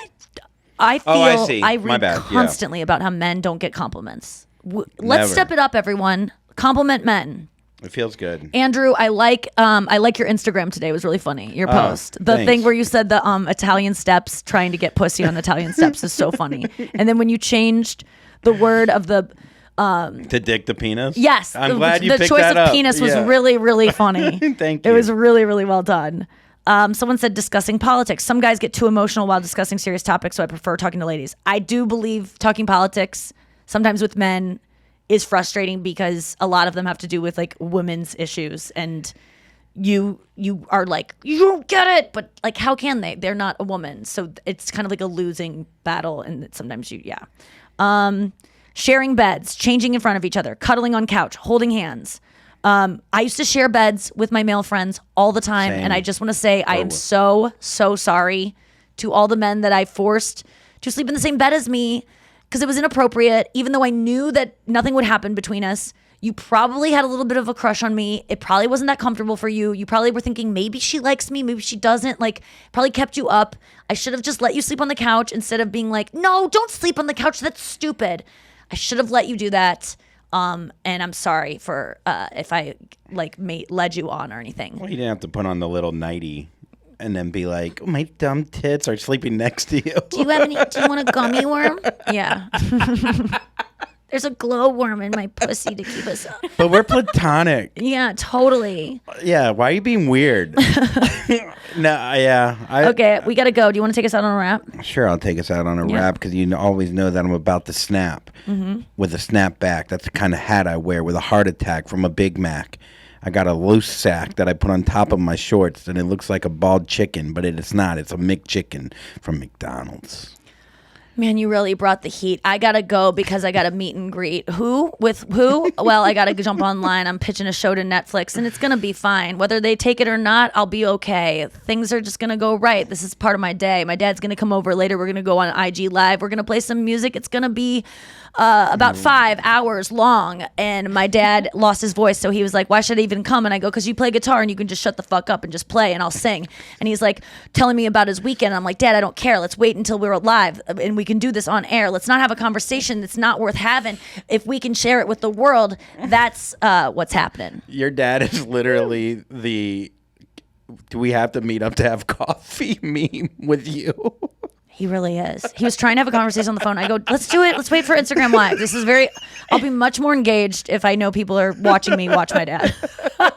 Speaker 2: feel
Speaker 3: I see.
Speaker 2: I
Speaker 3: My
Speaker 2: read
Speaker 3: bad.
Speaker 2: constantly about how men don't get compliments. Let's
Speaker 3: Never.
Speaker 2: step it up, everyone. Compliment men.
Speaker 3: It feels good.
Speaker 2: Andrew, I like your Instagram today. It was really funny. Your post. The
Speaker 3: thanks.
Speaker 2: thing where you said the Italian steps, trying to get pussy on Italian steps is so funny. And then when you changed the word of the
Speaker 3: To dick the penis?
Speaker 2: yes,
Speaker 3: I'm glad you picked
Speaker 2: the choice
Speaker 3: that
Speaker 2: of
Speaker 3: up.
Speaker 2: penis was
Speaker 3: Yeah.
Speaker 2: really, really funny.
Speaker 3: Thank
Speaker 2: It
Speaker 3: you.
Speaker 2: was really, really well done. Someone said discussing politics. Some guys get too emotional while discussing serious topics, so I prefer talking to ladies. I do believe talking politics sometimes with men is frustrating because a lot of them have to do with like women's issues, and you are like, you don't get it, but like, how can they? They're not a woman, so it's kind of like a losing battle, and sometimes sharing beds, changing in front of each other, cuddling on couch, holding hands. I used to share beds with my male friends all the time.
Speaker 3: Same.
Speaker 2: And I just want to say I am so sorry to all the men that I forced to sleep in the same bed as me because it was inappropriate. Even though I knew that nothing would happen between us, you probably had a little bit of a crush on me. It probably wasn't that comfortable for you. You probably were thinking, maybe she likes me, maybe she doesn't. Like, probably kept you up. I should have just let you sleep on the couch instead of being like, no, don't sleep on the couch. That's stupid. I should have let you do that. And I'm sorry for if I like led you on or anything.
Speaker 3: Well, you didn't have to put on the little nightie and then be like, oh, my dumb tits are sleeping next to you.
Speaker 1: Do you want a gummy worm?
Speaker 2: Yeah.
Speaker 1: There's a glowworm in my pussy to keep us up.
Speaker 3: But we're platonic.
Speaker 2: Yeah, totally.
Speaker 3: Yeah, why are you being weird?
Speaker 2: Okay, we got to go. Do you want to take us out on a wrap?
Speaker 3: Sure, I'll take us out on a wrap because you always know that I'm about to snap with a snap back. That's the kind of hat I wear with a heart attack from a Big Mac. I got a loose sack that I put on top of my shorts, and it looks like a bald chicken, but it's not. It's a McChicken from McDonald's.
Speaker 2: Man, you really brought the heat. I gotta go because I got a meet and greet. Who? With who? Well, I gotta jump online. I'm pitching a show to Netflix, and it's gonna be fine. Whether they take it or not, I'll be okay. Things are just gonna go right. This is part of my day. My dad's gonna come over later. We're gonna go on IG Live. We're gonna play some music. It's gonna be about 5 hours long. And my dad lost his voice, so he was like, "Why should I even come?" And I go, "Because you play guitar and you can just shut the fuck up and just play, and I'll sing." And he's like telling me about his weekend. I'm like, "Dad, I don't care. Let's wait until we're live and we can do this on air. Let's not have a conversation that's not worth having. If we can share it with the world, that's what's happening."
Speaker 3: Your dad is literally the "do we have to meet up to have coffee" meme with you.
Speaker 2: He really is. He was trying to have a conversation on the phone. I go, "Let's do it. Let's wait for Instagram Live." This is I'll be much more engaged if I know people are watching me watch my dad. All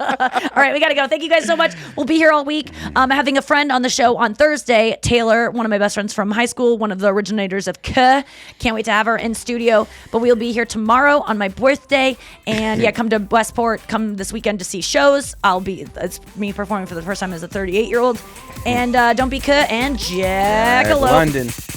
Speaker 2: right, we got to go. Thank you guys so much. We'll be here all week. Having a friend on the show on Thursday, Taylor, one of my best friends from high school, one of the originators of K. Can't wait to have her in studio. But we'll be here tomorrow on my birthday. And yeah, come to Westport. Come this weekend to see shows. It's me performing for the first time as a 38-year-old. And don't be K and Jackalope.
Speaker 3: London.